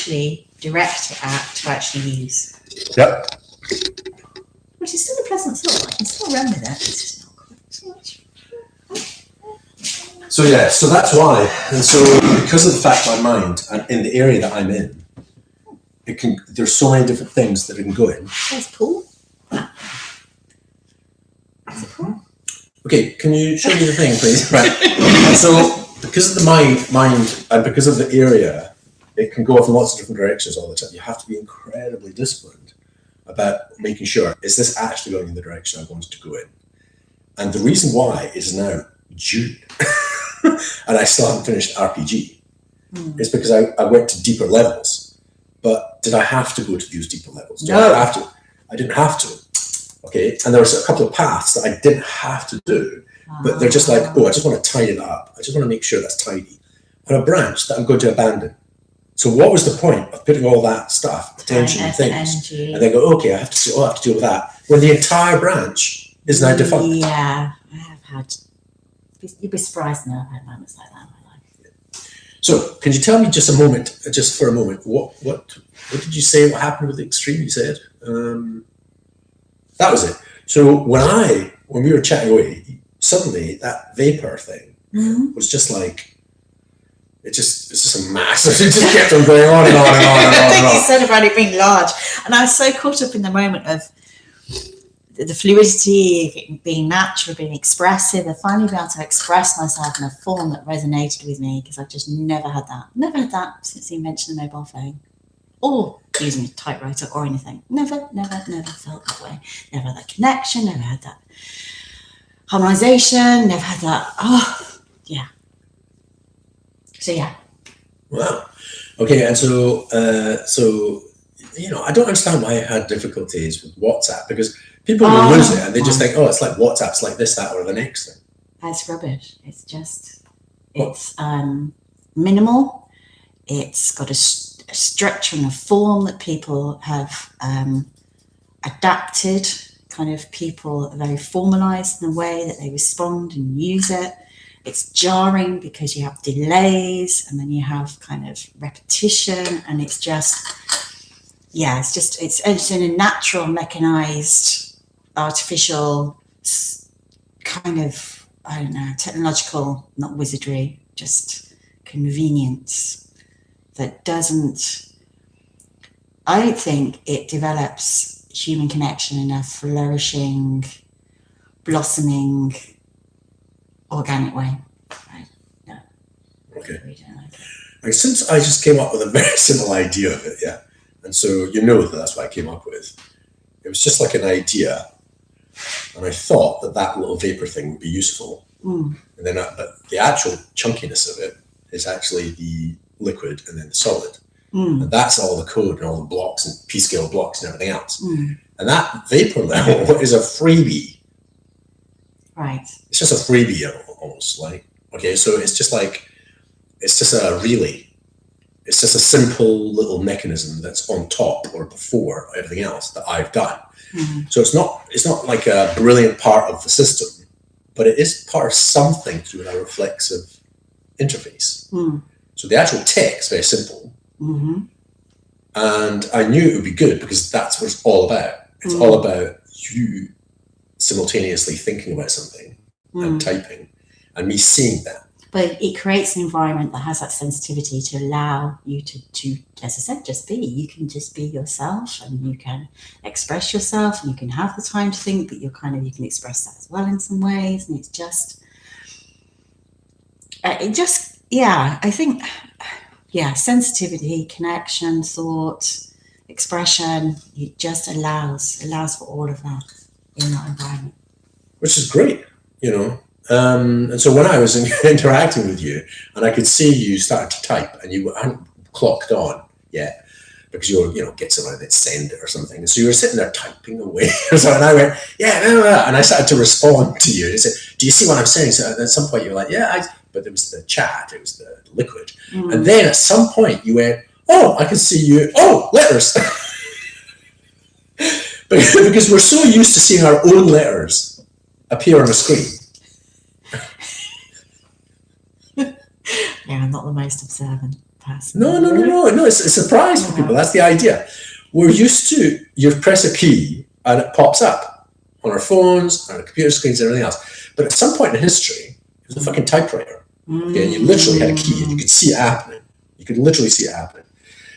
actually direct it at to actually use. Yep. Which is still a pleasant thought. I can still run with it. It's just not quite so much. So yeah, so that's why. And so because of the fact my mind and in the area that I'm in, there's so many different things that it can go in. There's Paul. Is it Paul? Okay, can you show me the thing, please? Right. And so because of the mind and because of the area, it can go off in lots of different directions all the time. You have to be incredibly disciplined about making sure, is this actually going in the direction I wanted to go in? And the reason why is now June. And I still haven't finished RPG. It's because I went to deeper levels. But did I have to go to those deeper levels? No. I didn't have to. Okay. And there was a couple of paths that I didn't have to do. But they're just like, oh, I just want to tidy it up. I just want to make sure that's tidy. On a branch that I'm going to abandon. So what was the point of putting all that stuff, attention and things, and then go, okay, I have to deal with that, when the entire branch is now defunct? Yeah, I have had. You'd be surprised now I've had moments like that in my life. So, can you tell me just for a moment, what did you say? What happened with Xstream? You said that was it. So when we were chatting away, suddenly that vapor thing was just like. It's just a massive. It just kept on going on and on and on and on. I think you said about it being large, and I was so caught up in the moment of the fluidity, being natural, being expressive, and finally being able to express myself in a form that resonated with me, because I've just never had that. Never had that since the invention of the mobile phone, or using a typewriter or anything. Never felt that way. Never had that connection. Never had that harmonization. Never had that. Oh, yeah. So yeah. Wow. Okay, and so I don't understand why I had difficulties with WhatsApp, because people will lose it and they just think, oh, it's like WhatsApp, it's like this, that, or the next thing. That's rubbish. It's minimal. It's got a structure and a form that people have adapted. Kind of people are very formalized in the way that they respond and use it. It's jarring because you have delays and then you have kind of repetition, and it's in a natural, mechanized, artificial kind of, I don't know, technological, not wizardry, just convenience that I don't think it develops human connection in a flourishing, blossoming, organic way. Right? No. Okay. We don't like it. And since I just came up with a very simple idea of it, yeah, and so that's what I came up with. It was just like an idea, and I thought that little vapor thing would be useful. And then the actual chunkiness of it is actually the liquid and then the solid. And that's all the code and all the blocks and p-scale blocks and everything else. And that vapor level is a freebie. Right. It's just a freebie almost, like, okay, so it's just a relay. It's just a simple little mechanism that's on top or before everything else that I've done. So it's not like a brilliant part of the system, but it is part of something through a reflexive interface. So the actual tech is very simple. And I knew it would be good because that's what it's all about. It's all about you simultaneously thinking about something and typing, and me seeing that. But it creates an environment that has that sensitivity to allow you to, as I said, just be. You can just be yourself, and you can express yourself, and you can have the time to think, but you can express that as well in some ways. And it's just, I think, sensitivity, connection, thought, expression, it just allows for all of that in that environment. Which is great, and so when I was interacting with you and I could see you started to type and you hadn't clocked on yet because you were, get someone and hit send or something. And so you were sitting there typing away. So and I went, and I started to respond to you. And I said, do you see what I'm saying? So at some point you were like, but it was the chat, it was the liquid. And then at some point you went, oh, I can see you. Oh, letters. Because we're so used to seeing our own letters appear on a screen. Yeah, I'm not the most observant person. No. It's a surprise for people. That's the idea. We're used to, you press a key and it pops up on our phones, on our computer screens, and everything else. But at some point in history, it was a fucking typewriter. Okay, and you literally had a key and you could see it happening. You could literally see it happening.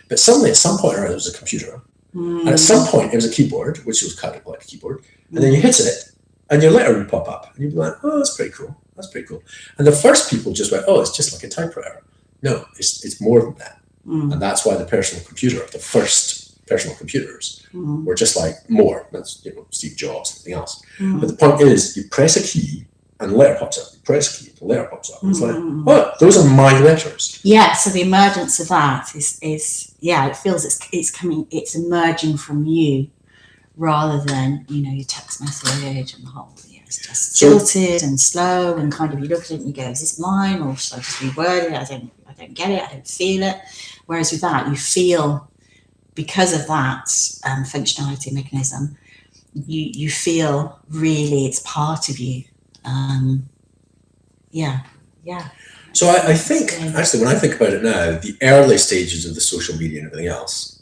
But suddenly, at some point, there was a computer. And at some point, it was a keyboard, which was kind of like a keyboard. And then you hit it, and your letter would pop up. And you'd be like, oh, that's pretty cool. That's pretty cool. And the first people just went, oh, it's just like a typewriter. No, it's more than that. And that's why the personal computer, the first personal computers, were just like more. That's, Steve Jobs, something else. But the point is, you press a key, and the letter pops up. You press a key, the letter pops up. It's like, oh, those are my letters. Yeah, so the emergence of that is it feels it's emerging from you rather than, your text message and the whole, it's just stilted and slow and kind of you look at it and you go, is this mine or should I just reword it? I don't get it, I don't feel it. Whereas with that, you feel, because of that functionality mechanism, you feel really it's part of you. So I think, actually, when I think about it now, the early stages of the social media and everything else,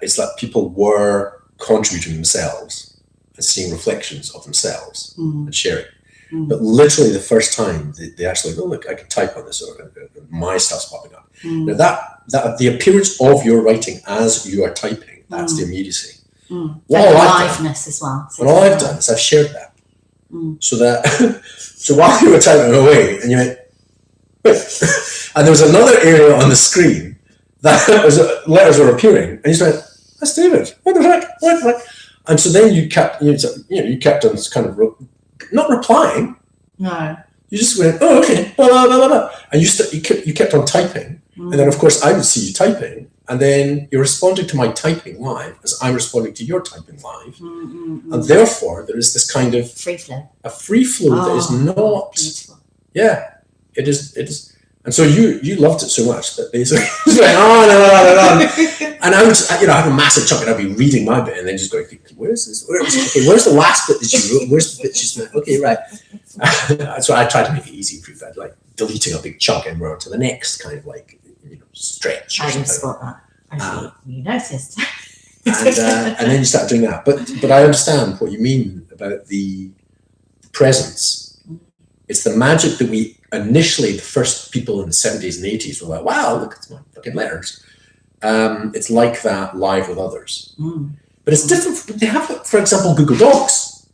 it's like people were contributing themselves and seeing reflections of themselves and sharing. But literally the first time they actually, oh, look, I can type on this, or my stuff's popping up. Now that the appearance of your writing as you are typing, that's the immediacy. Aliveness as well. What I've done is I've shared that. So while you were typing away and you went, and there was another area on the screen that letters were appearing, and you just went, that's David, what the heck? And so then you kept on kind of not replying. No. You just went, oh, okay, blah, blah, blah, blah. And you kept on typing. And then, of course, I would see you typing. And then you're responding to my typing live as I'm responding to your typing live. And therefore, there is this kind of free flow. A free flow that is not... Beautiful. Yeah, it is. And so you loved it so much that basically it was like, on. And I would, I have a massive chunk and I'd be reading my bit and then just going, where's this? Where's the last bit that you wrote? Where's the bit you spent? Okay, right. So I tried to make it easy for you, but like deleting a big chunk and we're on to the next kind of like, stretch. I didn't spot that. I thought you noticed. And then you start doing that. But I understand what you mean about the presence. It's the magic that we initially, the first people in the 70s and 80s were like, wow, look at my fucking letters. It's like that live with others. But it's different. They have, for example, Google Docs,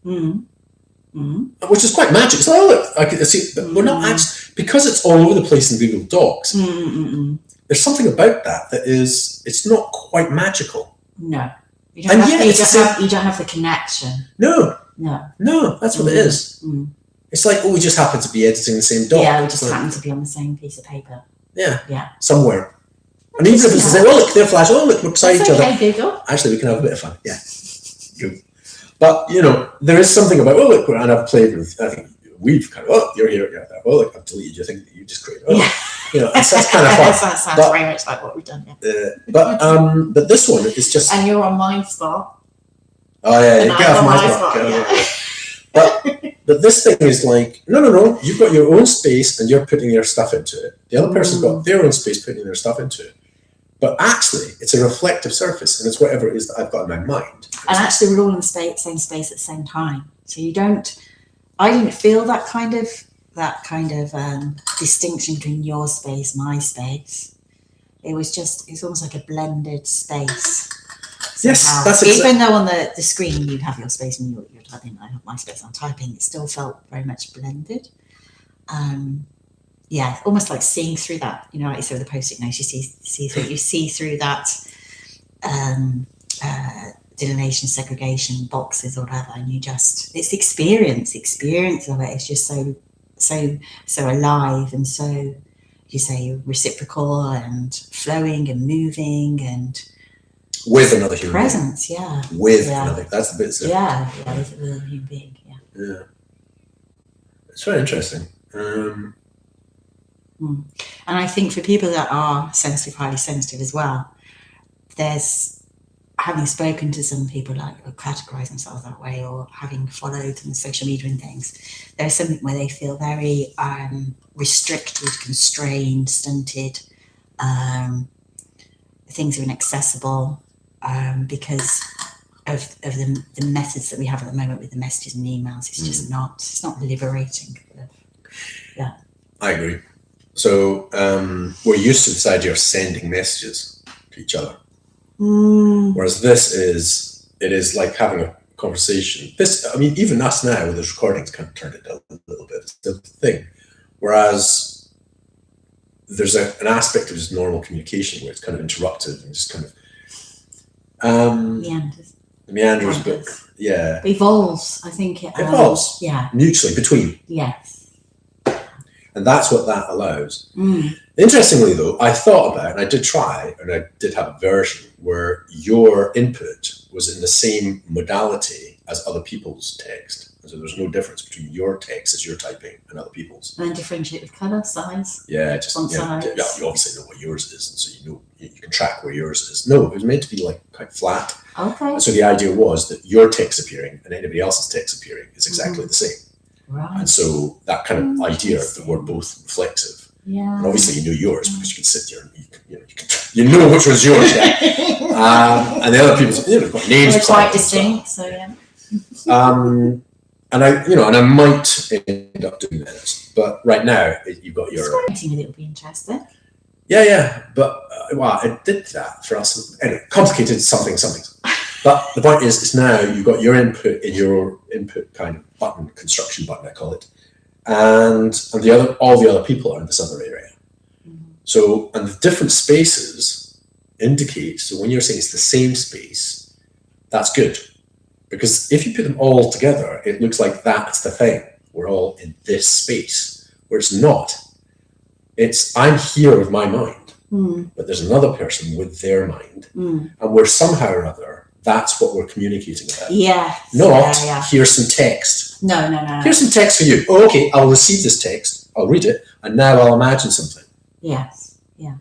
which is quite magic. So, oh, look, I can see, but we're not actually, because it's all over the place in Google Docs, there's something about that is, it's not quite magical. No. You don't have the connection. No, that's what it is. It's like, we just happen to be editing the same doc. Yeah, we just happen to be on the same piece of paper. Yeah. Somewhere. And even if it's to say, well, look, they're flash, oh, look, we're beside each other. Google. Actually, we can have a bit of fun. Yeah. Good. But, there is something about, oh, look, and I've played with, I think we've kind of, oh, you're here, you're there. Oh, look, I've deleted your thing that you just created. That's kind of fun. That sounds very much like what we've done, yeah. But this one is just... And you're on my spot. Oh, yeah, get off my spot. But this thing is like, no, you've got your own space and you're putting your stuff into it. The other person's got their own space putting their stuff into it. But actually, it's a reflective surface and it's whatever it is that I've got in my mind. And actually, we're all in the same space at the same time. So I didn't feel that kind of distinction between your space, my space. It was almost like a blended space. Yes, that's even though on the screen you have your space and you're typing, I have my space, I'm typing, it still felt very much blended. Almost like seeing through that, like you said with the post-it notes, you see through that delineation, segregation boxes or whatever, and it's the experience of it. It's just so alive and so, you say, reciprocal and flowing and moving and with another human presence, being. Another, that's the bit. With another human being, yeah. It's very interesting. And I think for people that are sensitive, highly sensitive as well, there's, having spoken to some people like, or categorize themselves that way, or having followed them on social media and things, there's something where they feel very restricted, constrained, stunted, Things are inaccessible because of the methods that we have at the moment with the messages and emails. It's just it's not liberating. Yeah. I agree. So we're used to this idea of sending messages to each other. Whereas it is like having a conversation. I mean, even us now with this recording's kind of turned it down a little bit. It's the thing. Whereas there's an aspect of just normal communication where it's kind of interrupted and just kind of meanders, but yeah, evolves. I think it evolves. Yeah, mutually between. Yes. And that's what that allows. Interestingly, though, I thought about it, and I did try, and I did have a version where your input was in the same modality as other people's text. And so there's no difference between your text as you're typing and other people's. And then differentiate with colour, size. Yeah, just font size. Yeah, you obviously know what yours is, and so you know you can track where yours is. No, it was meant to be like quite flat. Okay. So the idea was that your text appearing and anybody else's text appearing is exactly the same. Right. And so that kind of idea that we're both reflexive. Yeah. And obviously you know yours because you can sit there and you know which one's yours. Yeah. And the other people's got names. They're quite distinct. So yeah. And I might end up doing this, but right now you've got your. It'll be interesting. Yeah, but I did that for us. Anyway, complicated something. But the point is, it's now you've got your input in your input kind of button, construction button, I call it, and all the other people are in this other area. So, and the different spaces indicate. So when you're saying it's the same space, that's good, because if you put them all together, it looks like that's the thing. We're all in this space, where it's not. It's I'm here with my mind, but there's another person with their mind, and we're somehow or other. That's what we're communicating about. Yeah. Here's some text. No. Here's some text for you. Oh, okay, I'll receive this text. I'll read it, and now I'll imagine something. Yes. Yeah.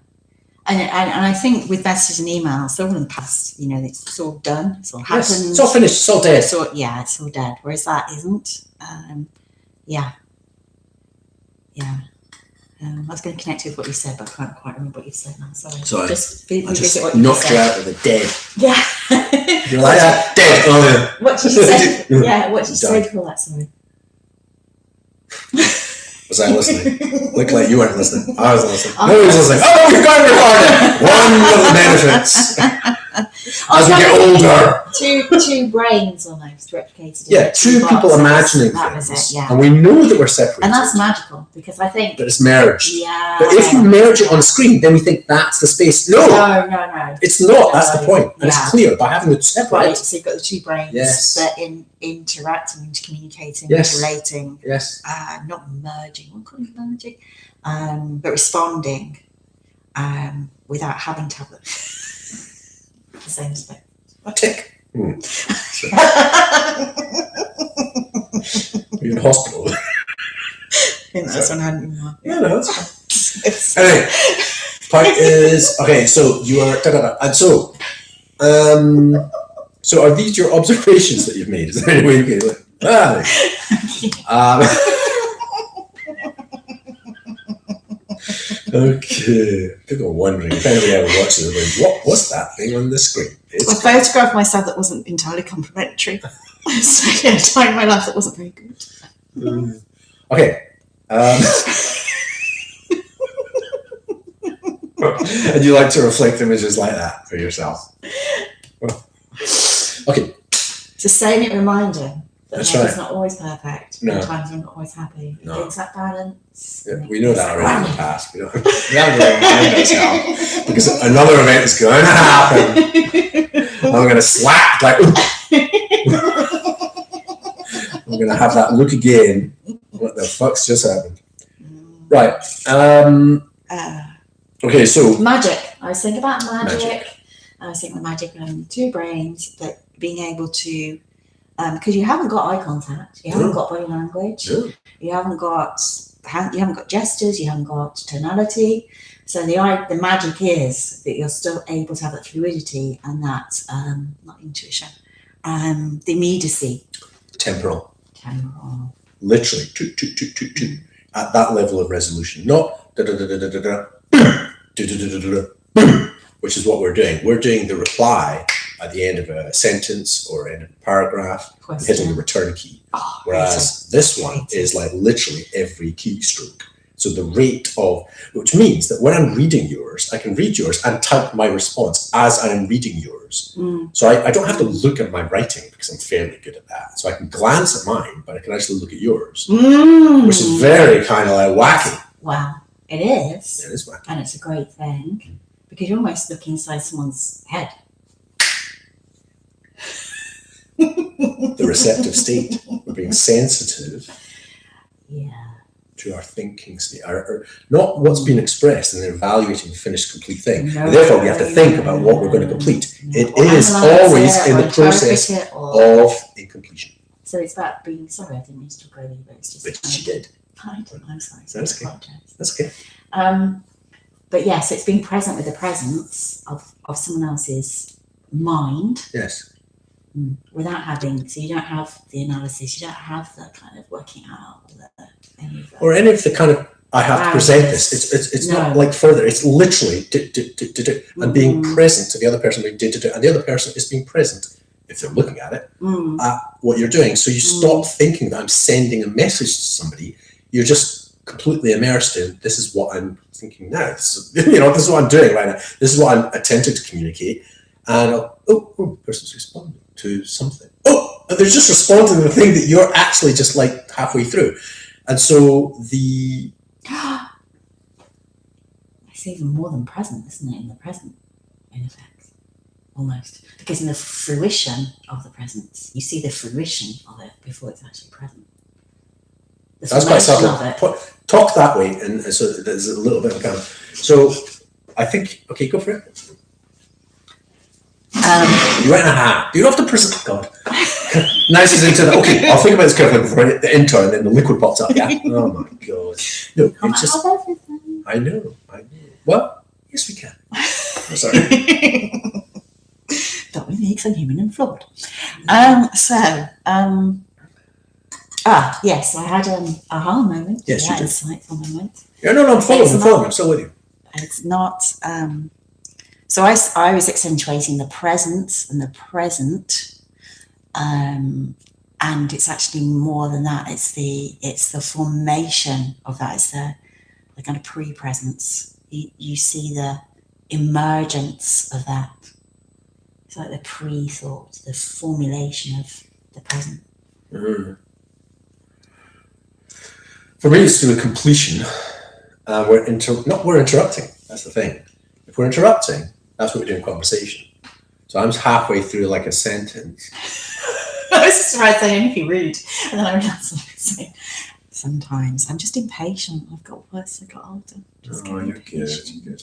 And I think with messages and emails, they're all in the past. It's all done. It's all happened. Yes, it's all finished. It's all dead. It's all dead. Whereas that isn't. Yeah. I was going to connect with what you said, but I can't quite remember what you said now. Sorry. Just knocked you out of the dead. Yeah. You're like that dead. Oh yeah. What did you say? Yeah. What did you say for that? Sorry. Was I listening? Looked like you weren't listening. I was listening. Nobody was listening. Oh, we've got recorded. One of the benefits. As we get older. Two brains almost replicated. Yeah, two people imagining that things. Was it, yeah. And we know that we're separated. And that's magical because I think. But it's merged. Yeah. But if you merge it on a screen, then we think that's the space. No. It's not. That's the point. And it's clear by having it separate. Right. So you've got the two brains that interacting, communicating, relating. Yes. Not merging. What call it merging? But responding without having to have the same space. A tick. You're in hospital. That's one hand. Yeah, no, that's fine. Anyway, point is okay. So you are and so are these your observations that you've made? Is there any way you can? Okay. People are wondering if anybody ever watches it, what was that thing on the screen? I photographed myself that wasn't entirely complimentary. So a time in my life that wasn't very good. Okay. And you like to reflect images like that for yourself. Okay. It's a salient reminder that that's right. It's not always perfect. No. Sometimes we're not always happy. No. It's that balance. Yeah, we know that already in the past. We haven't really reminded ourselves because another event is going to happen. I'm going to slap like. I'm going to have that look again. What the fuck's just happened? Right. Okay, so magic. I was thinking about magic. I was thinking about magic having two brains, but being able to, because you haven't got eye contact, you haven't got body language, you haven't got gestures, you haven't got tonality. So the magic is that you're still able to have that fluidity and that not intuition, the immediacy. Temporal. Literally, at that level of resolution, not da da da da da da da. boom, which is what we're doing. We're doing the reply at the end of a sentence or end of a paragraph, hitting the return key. Whereas this one is like literally every keystroke. So the rate of, which means that when I'm reading yours, I can read yours and type my response as I'm reading yours. So I don't have to look at my writing because I'm fairly good at that. So I can glance at mine, but I can actually look at yours, which is very kind of like wacky. Wow, it is. It is wacky. And it's a great thing because you're almost looking inside someone's head. The receptive state. We're being sensitive. Yeah. To our thinking state, not what's been expressed, and then evaluating the finished complete thing. And therefore, we have to think about what we're going to complete. It is always in the process of incompletion. So it's about being sorry. I didn't mean to talk over you, but it's just. But she did. I'm sorry. That's okay. That's okay. But yes, it's being present with the presence of someone else's mind. Yes. Without having, so you don't have the analysis, you don't have the kind of working out or any of the kind of I have to present this. It's not like further. It's literally and being present to the other person, and the other person is being present if they're looking at it at what you're doing. So you stop thinking that I'm sending a message to somebody. You're just completely immersed in this is what I'm thinking now. This is what I'm doing right now. This is what I'm attempting to communicate. And the person's responding to something. And they're just responding to the thing that you're actually just like halfway through. And so it's even more than present, isn't it? In the present, in effect, almost. Because in the fruition of the presence, you see the fruition of it before it's actually present. That's quite subtle. Talk that way, and so there's a little bit of kind of. So I think, okay, go for it. You went in a hat. You don't have to present. God. Now she's into that. Okay, I'll think about this carefully before I hit the intro, and then the liquid pops up. Yeah. Oh my God. No, it's just. I know. Well, yes, we can. I'm sorry. Don't we make some human and flawed? Yes, I had an aha moment. Yes, you did. Insightful moment. Yeah, no, I'm following. I'm still with you. It's not. So I was accentuating the presence and the present, and it's actually more than that. It's the formation of that. It's the kind of pre-presence. You see the emergence of that. It's like the pre-thought, the formulation of the present. For me, it's to do with completion. We're interrupting. That's the thing. If we're interrupting, that's what we do in conversation. So I'm halfway through like a sentence. I was just about to say anything rude, and then I realised what I was saying. Sometimes I'm just impatient. I've got worse. I got older. You're good.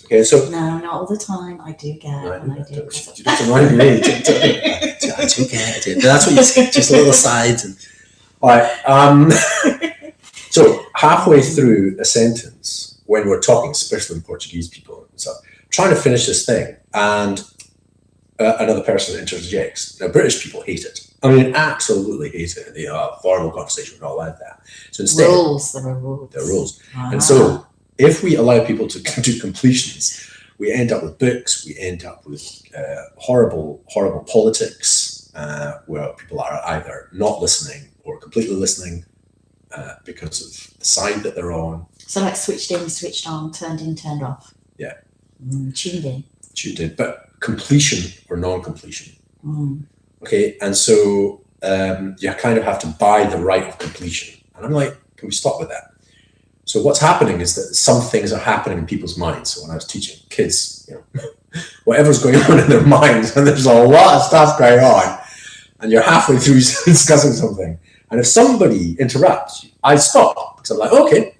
Okay, so no, not all the time. I do get. You don't remind me. I do get it. That's what you say. Just little sides and. All right. So halfway through a sentence, when we're talking, especially in Portuguese people and stuff, trying to finish this thing, and another person interjects. Now, British people hate it. I mean, absolutely hate it. They are formal conversation. We're not allowed that. So instead, there are rules. There are rules. And so, if we allow people to do completions, we end up with books. We end up with horrible politics, where people are either not listening or completely listening because of the side that they're on. So, like switched in, switched on, turned in, turned off. Yeah. Tuned in. Tuned in, but completion or non-completion. Okay, and so you kind of have to buy the right of completion. And I'm like, can we stop with that? So what's happening is that some things are happening in people's minds. So when I was teaching kids, whatever's going on in their minds, and there's a lot of stuff going on, and you're halfway through discussing something, and if somebody interrupts, I stop because I'm like, okay.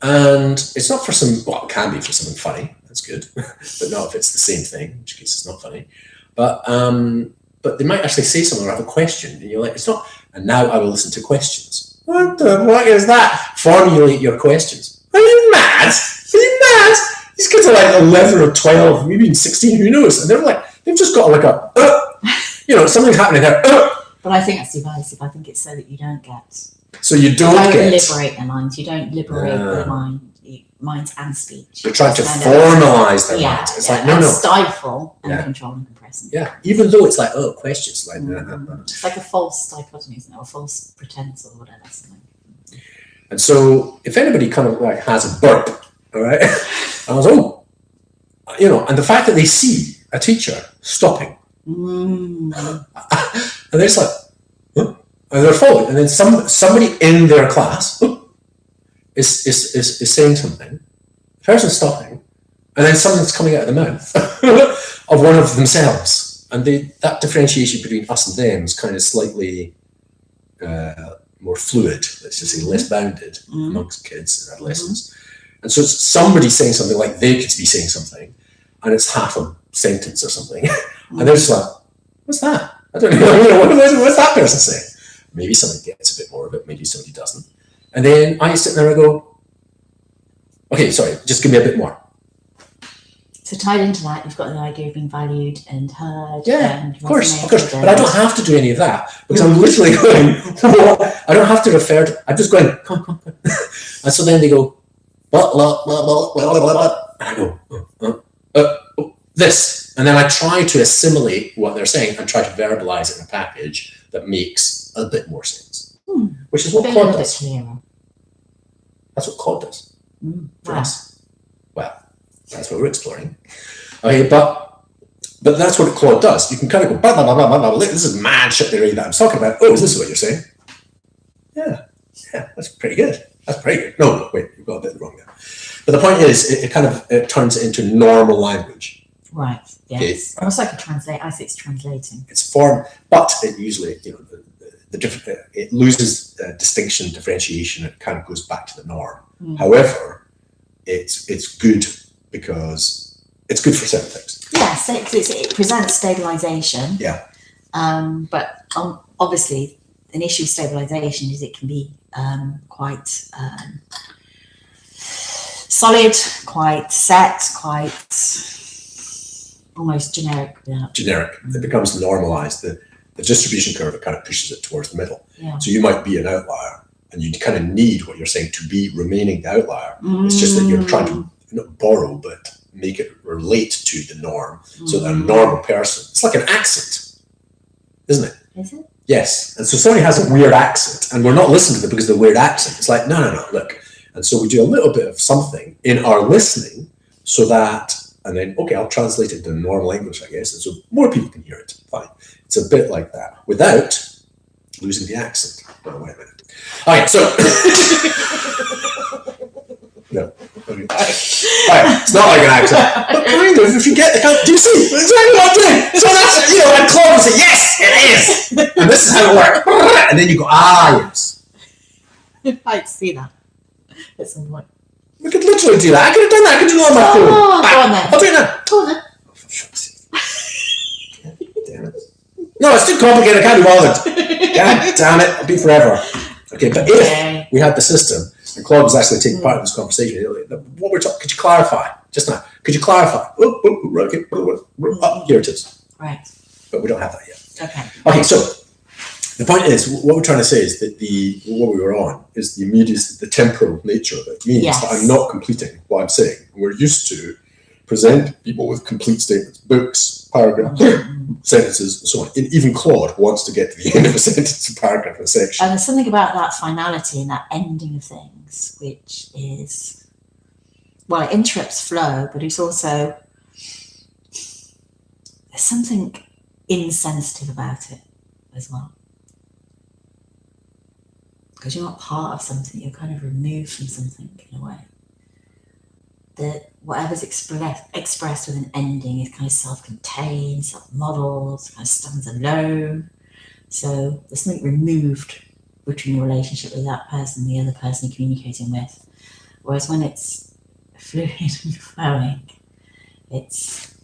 And it's not for it can be for something funny. That's good, but not if it's the same thing, in which case it's not funny. But they might actually say something or have a question, and you're like, it's not. And now I will listen to questions. What is that? Formulate your questions. Are you mad? Are you mad? These kids are like 11 or 12, maybe even 16. Who knows? And they're like, they've just got like something's happening there. But I think that's divisive. I think it's so that you don't get. So you don't liberate their minds. You don't liberate their mind. minds and speech. They're trying to Kind of- formalize their minds. It's like, no, and no. stifle and Yeah. control and compress. Yeah, even though it's like, oh, questions. Like, It's like a false dichotomy, isn't it? Or false pretense or whatever. Something. And so if anybody kind of like has a burp, all right, I was, oh, you know, and the fact that they see a teacher stopping, and they're just like, huh? And they're following, and then somebody in their class is saying something, the person's stopping, and then something's coming out of the mouth of one of themselves, and that differentiation between us and them is kind of slightly more fluid, let's just say less bounded amongst kids and adolescents. And so it's somebody saying something like they could be saying something, and it's half a sentence or something, and they're just like, what's that? I don't know, what's that person saying? Maybe somebody gets a bit more of it, maybe somebody doesn't. And then I sit there and I go, okay, sorry, just give me a bit more. So tied into that, you've got the idea of being valued and heard. Yeah, and of course. resonated But I don't have to do any of that because I'm literally going, I don't have to refer to, I'm just going, come. And so then they go, blah, blah, blah, blah, blah, blah, blah. And I go, this. And then I try to assimilate what they're saying and try to verbalize it in a package that makes a bit more sense. Which is what Claude does. That's what Claude does for us. Well, that's what we're exploring. Okay, but that's what Claude does. You can kind of go, blah, blah, blah, blah, blah. This is mad shit that I'm talking about. Oh, is this what you're saying? Yeah, that's pretty good. That's pretty good. No, wait, you've got a bit wrong there. But the point is, it turns it into normal language. Right, yes. Okay. Almost like a translate, as it's translating. It's form, but it usually, you know, it loses distinction, differentiation. It kind of goes back to the norm. However, it's good because it's good for certain things. Yes, it presents stabilization. Yeah. But obviously, an issue with stabilization is it can be quite solid, quite set, quite almost generic. Yeah. Generic. It becomes normalized. The distribution curve, it kind of pushes it towards the middle. Yeah. So you might be an outlier, and you kind of need what you're saying to be remaining the outlier. It's just that you're trying to not borrow, but make it relate to the norm. So that a normal person, it's like an accent, isn't it? Is it? Yes. And so somebody has a weird accent, and we're not listening to them because of the weird accent. It's like, no, look. And so we do a little bit of something in our listening so that, and then, okay, I'll translate it to normal English, I guess, and so more people can hear it. Fine. It's a bit like that, without losing the accent. Oh, wait a minute. Okay, so... no. Okay. All right, it's not like an accent. But kind of, if you get the... Do you see? That's exactly what I'm doing. So that's, you know, and Claude will say, yes, it is. And this is how it works. And then you go, yes. I'd see that at some point. We could literally do that. I could have done that. I could do that on my phone. Go on then. I'll do it now. Go on then. Oh, for fuck's sake. Damn it. No, it's too complicated. I can't be bothered. God damn it. I'll be forever. Okay, but if we had the system, and Claude was actually taking part in this conversation, what we're talking, could you clarify just now? Could you clarify? Okay, here it is. Right. But we don't have that yet. Okay. Okay, so the point is, what we're trying to say is that what we were on is the immediate, the temporal nature of it means that I'm not completing what I'm saying. We're used to present people with complete statements, books, paragraphs, sentences, and so on. And even Claude wants to get to the end of a sentence, a paragraph, a section. And there's something about that finality and that ending of things, which is, well, it interrupts flow, but it's also, there's something insensitive about it as well. Because you're not part of something, you're kind of removed from something in a way. That whatever's expressed with an ending is kind of self-contained, self-modeled, kind of stands alone. So there's something removed between your relationship with that person, the other person you're communicating with. Whereas when it's fluid and flowing, it's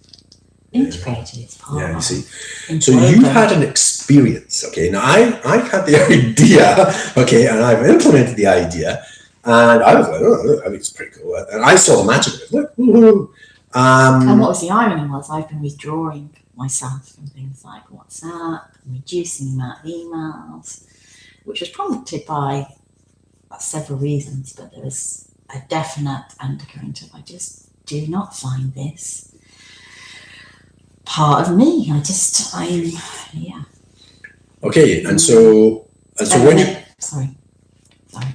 integrated, it's part of. Yeah, you see. So you had an experience, okay? Now I've had the idea, okay, and I've implemented the idea, and I was like, oh, I think it's pretty cool. And I saw the magic of it. Look, woohoo. And what was the irony was I've been withdrawing myself from things like WhatsApp, and reducing the amount of emails, which was prompted by several reasons, but there was a definite undercurrent of I just do not find this part of me. Okay, and so when you sorry.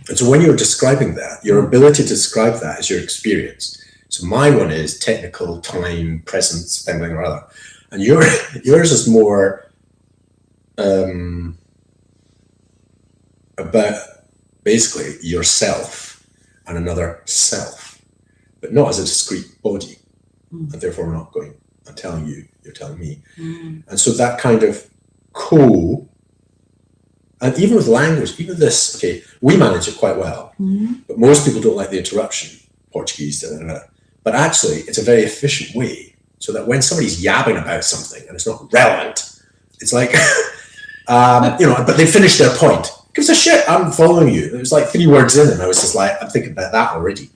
And so when you're describing that, your ability to describe that is your experience. So my one is technical, time, presence, something or other. And yours is more about basically yourself and another self, but not as a discrete body. And therefore we're not going, I'm telling you, you're telling me. And so that kind of and even with language, even this, okay, we manage it quite well, but most people don't like the interruption, Portuguese, but actually it's a very efficient way so that when somebody's yabbing about something and it's not relevant, it's like, but they finished their point. Gives a shit, I'm following you. It was like 3 words in and I was just like, I'm thinking about that already.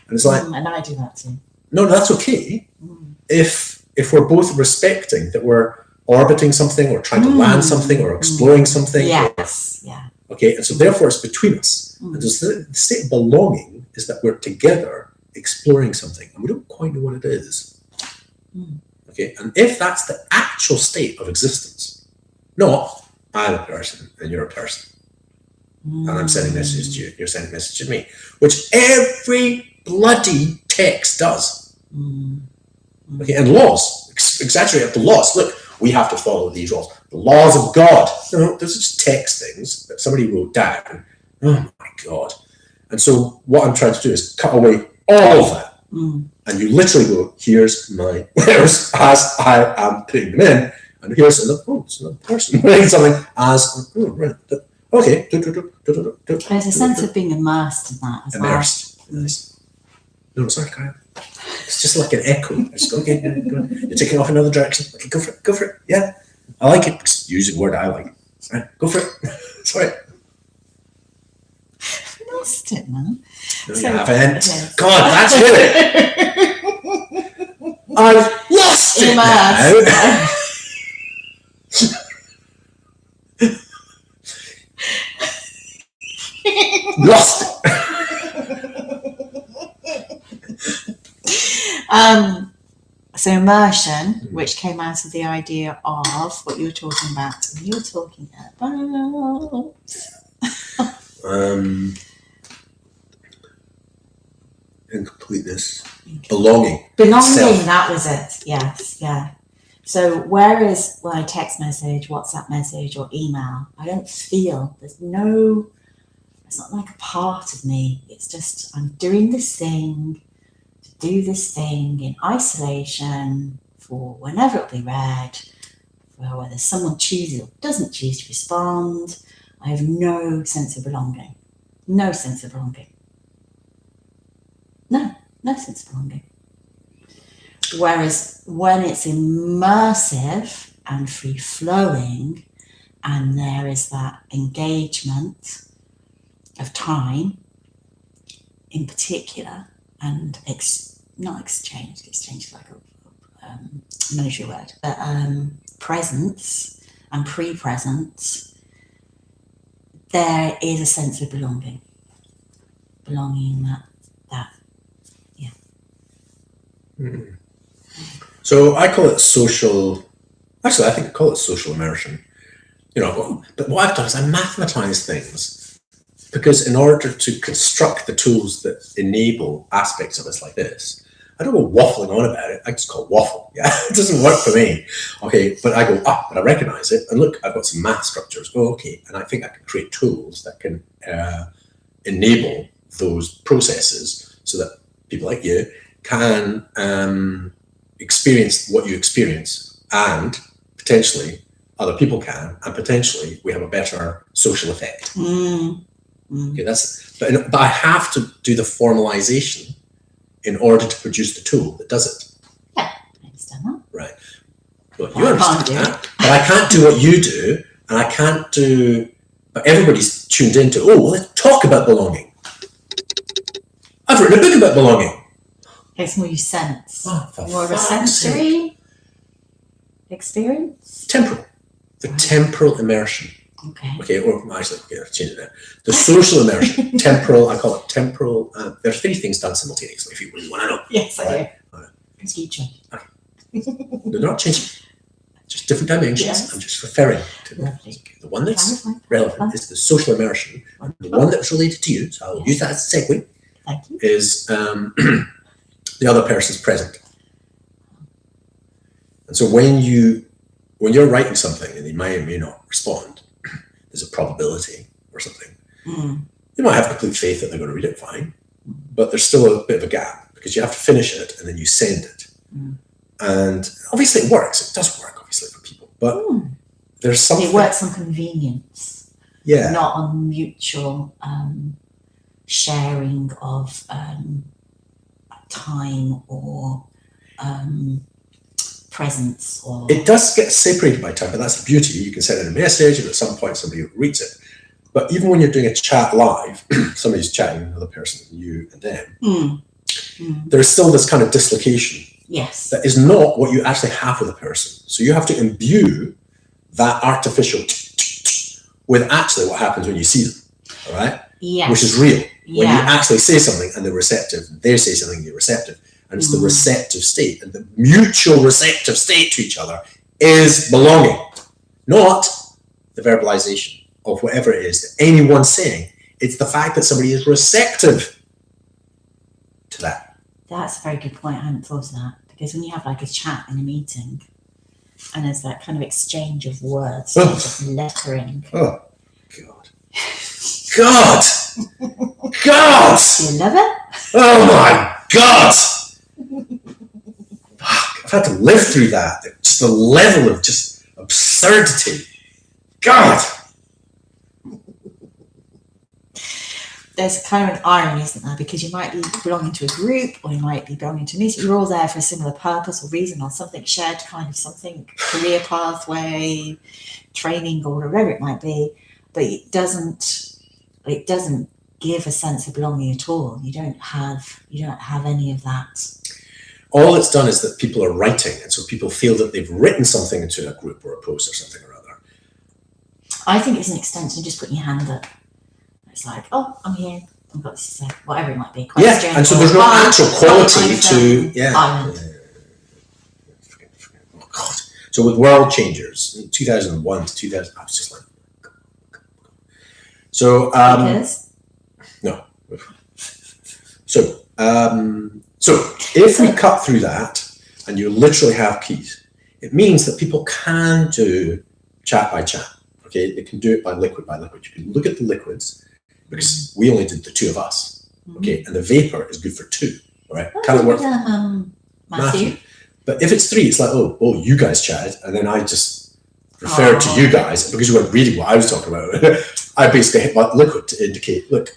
And it's like, and I do that too. No, that's okay. If we're both respecting that we're orbiting something or trying to land something or exploring something. Yes, Okay, and so therefore it's between us. And so the state of belonging is that we're together exploring something and we don't quite know what it is. Okay, and if that's the actual state of existence, not I'm a person and you're a person, and I'm sending messages to you, you're sending messages to me, which every bloody text does. Okay, and laws, exaggerate the laws. Look, we have to follow these laws. The laws of God. No, those are just text things that somebody wrote down. Oh my God. And so what I'm trying to do is cut away all of that. And you literally go, here's my letters as I am putting them in. And here's another person writing something as, okay. There's a sense of being immersed in that as immersed. well. Nice. No, sorry, Kyle. It's just like an echo. Just go, okay, go on. You're taking off another direction. Okay, go for it. Yeah. I like it. Just using the word I like. Right, go for it. Sorry. I lost it, man. No, you haven't. Yes. God, that's it. I've lost it now. Lost it. So immersion, which came out of the idea of what you were talking about. You were talking about incompleteness, belonging. Self. That was it. Yes, yeah. So whereas when I text message, WhatsApp message, or email, I don't feel it's not like a part of me. It's just I'm doing this thing. Do this thing in isolation for whenever it'll be read, for whether someone chooses or doesn't choose to respond. I have no sense of belonging. No sense of belonging. No sense of belonging. Whereas when it's immersive and free-flowing, and there is that engagement of time in particular, and not exchange is like a military word, but presence and pre-presence, there is a sense of belonging that yeah. So I call it social, actually I think I call it social immersion, but what I've done is I mathematize things. Because in order to construct the tools that enable aspects of us like this, I don't go waffling on about it. I just call it waffle. Yeah, it doesn't work for me. Okay, but I go, but I recognize it. And look, I've got some math structures. Oh, okay. And I think I can create tools that can enable those processes so that people like you can experience what you experience, and potentially other people can, and potentially we have a better social effect. Okay, but I have to do the formalization in order to produce the tool that does it. Yeah, I understand that. Right. Well, you understand that, but I can't do what you do, and I can't do. But everybody's tuned into. Let's talk about belonging. I've written a book about belonging. It's more you sense, more of a sensory experience. The temporal immersion. Okay. Okay, or actually, change it now. The social immersion, temporal, I call it temporal. There are three things done simultaneously, if you really want to know. Yes, I Right? do. It's teaching. They're not changing, just different dimensions. Yes. I'm just referring to them. Lovely. Okay, the one that's Clarify. relevant is the social immersion. And the one that's related to you, so I'll use that as a segue, Thank you. is the other person's present. And so when you're writing something and they may or may not respond, there's a probability or something. You might have complete faith that they're going to read it fine, but there's still a bit of a gap because you have to finish it and then you send it. And obviously it works. It does work, obviously, for people. But there's something... It works on convenience. Yeah. Not on mutual sharing of time or presence. Or It does get separated by time, but that's the beauty. You can send in a message and at some point somebody reads it. But even when you're doing a chat live, somebody's chatting with another person, you and them, there's still this kind of dislocation. Yes. That is not what you actually have with a person. So you have to imbue that artificial with actually what happens when you see them, all right? Yes. Which is real. When you Yeah. actually say something and they're receptive, they say something and you're receptive, and it's the receptive state, and the mutual receptive state to each other is belonging, not the verbalization of whatever it is that anyone's saying. It's the fact that somebody is receptive to that. That's a very good point. I hadn't thought of that. Because when you have like a chat in a meeting and there's that kind of exchange of words, of lettering. Oh, God. God! God! You love it? Oh my God! Fuck, I've had to live through that. Just the level of just absurdity. God! There's kind of an irony, isn't there? Because you might be belonging to a group or you might be belonging to a meeting. You're all there for a similar purpose or reason or something shared, kind of something, career pathway, training or whatever it might be. But it doesn't give a sense of belonging at all. You don't have any of that. All it's done is that people are writing, and so people feel that they've written something into a group or a post or something or other. I think it's an extension of just putting your hand up. It's like, oh, I'm here. I've got this to say, whatever it might be. Question, Yeah, and so there's no actual quality to Oh God! So with World Changers, in 2001 to 2000, I was just like, so no. So if we cut through that and you literally have keys, it means that people can do chat by chat. Okay, they can do it by liquid by liquid. You can look at the liquids. Because we only did the two of us, okay, and the vapor is good for two, all right? Kind of work. Matthew. But if it's three, it's like, oh, you guys chatted, and then I just referred to you guys because you weren't reading what I was talking about. I basically hit my liquid to indicate, look.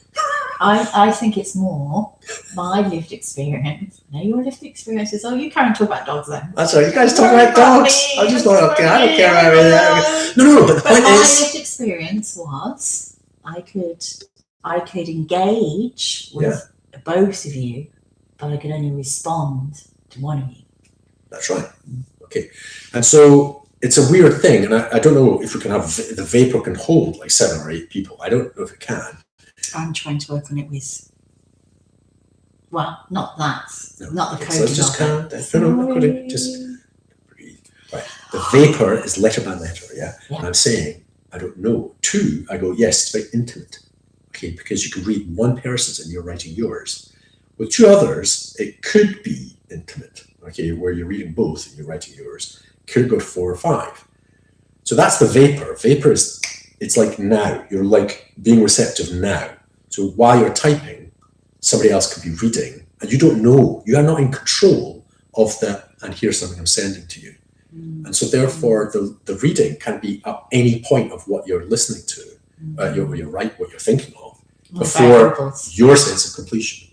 I think it's more my lived experience. Now your lived experience is, you can't talk about dogs then. That's right, you guys talk about dogs. I'm just like, okay, I don't care about that. No, but the point is. My lived experience was I could engage with both of you, but I could only respond to one of you. That's right. Okay. And so it's a weird thing. And I don't know if we can have the vapor can hold like 7 or 8 people. I don't know if it can. I'm trying to work on it with, not that. No. Not the coding. So let's just count. No, coding. Just breathe. Right. The vapor is letter by letter, yeah? And I'm saying, I don't know. 2, I go, yes, it's very intimate. Okay, because you can read one person's and you're writing yours. With 2 others, it could be intimate, okay, where you're reading both and you're writing yours. Could go to 4 or 5. So that's the vapor. Vapor is, it's like now. You're like being receptive now. So while you're typing, somebody else could be reading, and you don't know. You are not in control of and here's something I'm sending to you. And so therefore, the reading can be at any point of what you're listening to, what you're thinking of, before your sense of completion.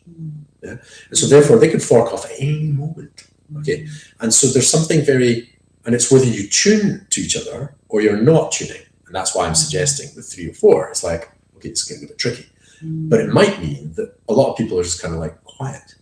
Yeah? And so therefore they can fork off at any moment. Okay. And so there's something and it's whether you tune to each other or you're not tuning. And that's why I'm suggesting with 3 or 4, it's like, okay, it's getting a bit tricky. But it might mean that a lot of people are just kind of like quiet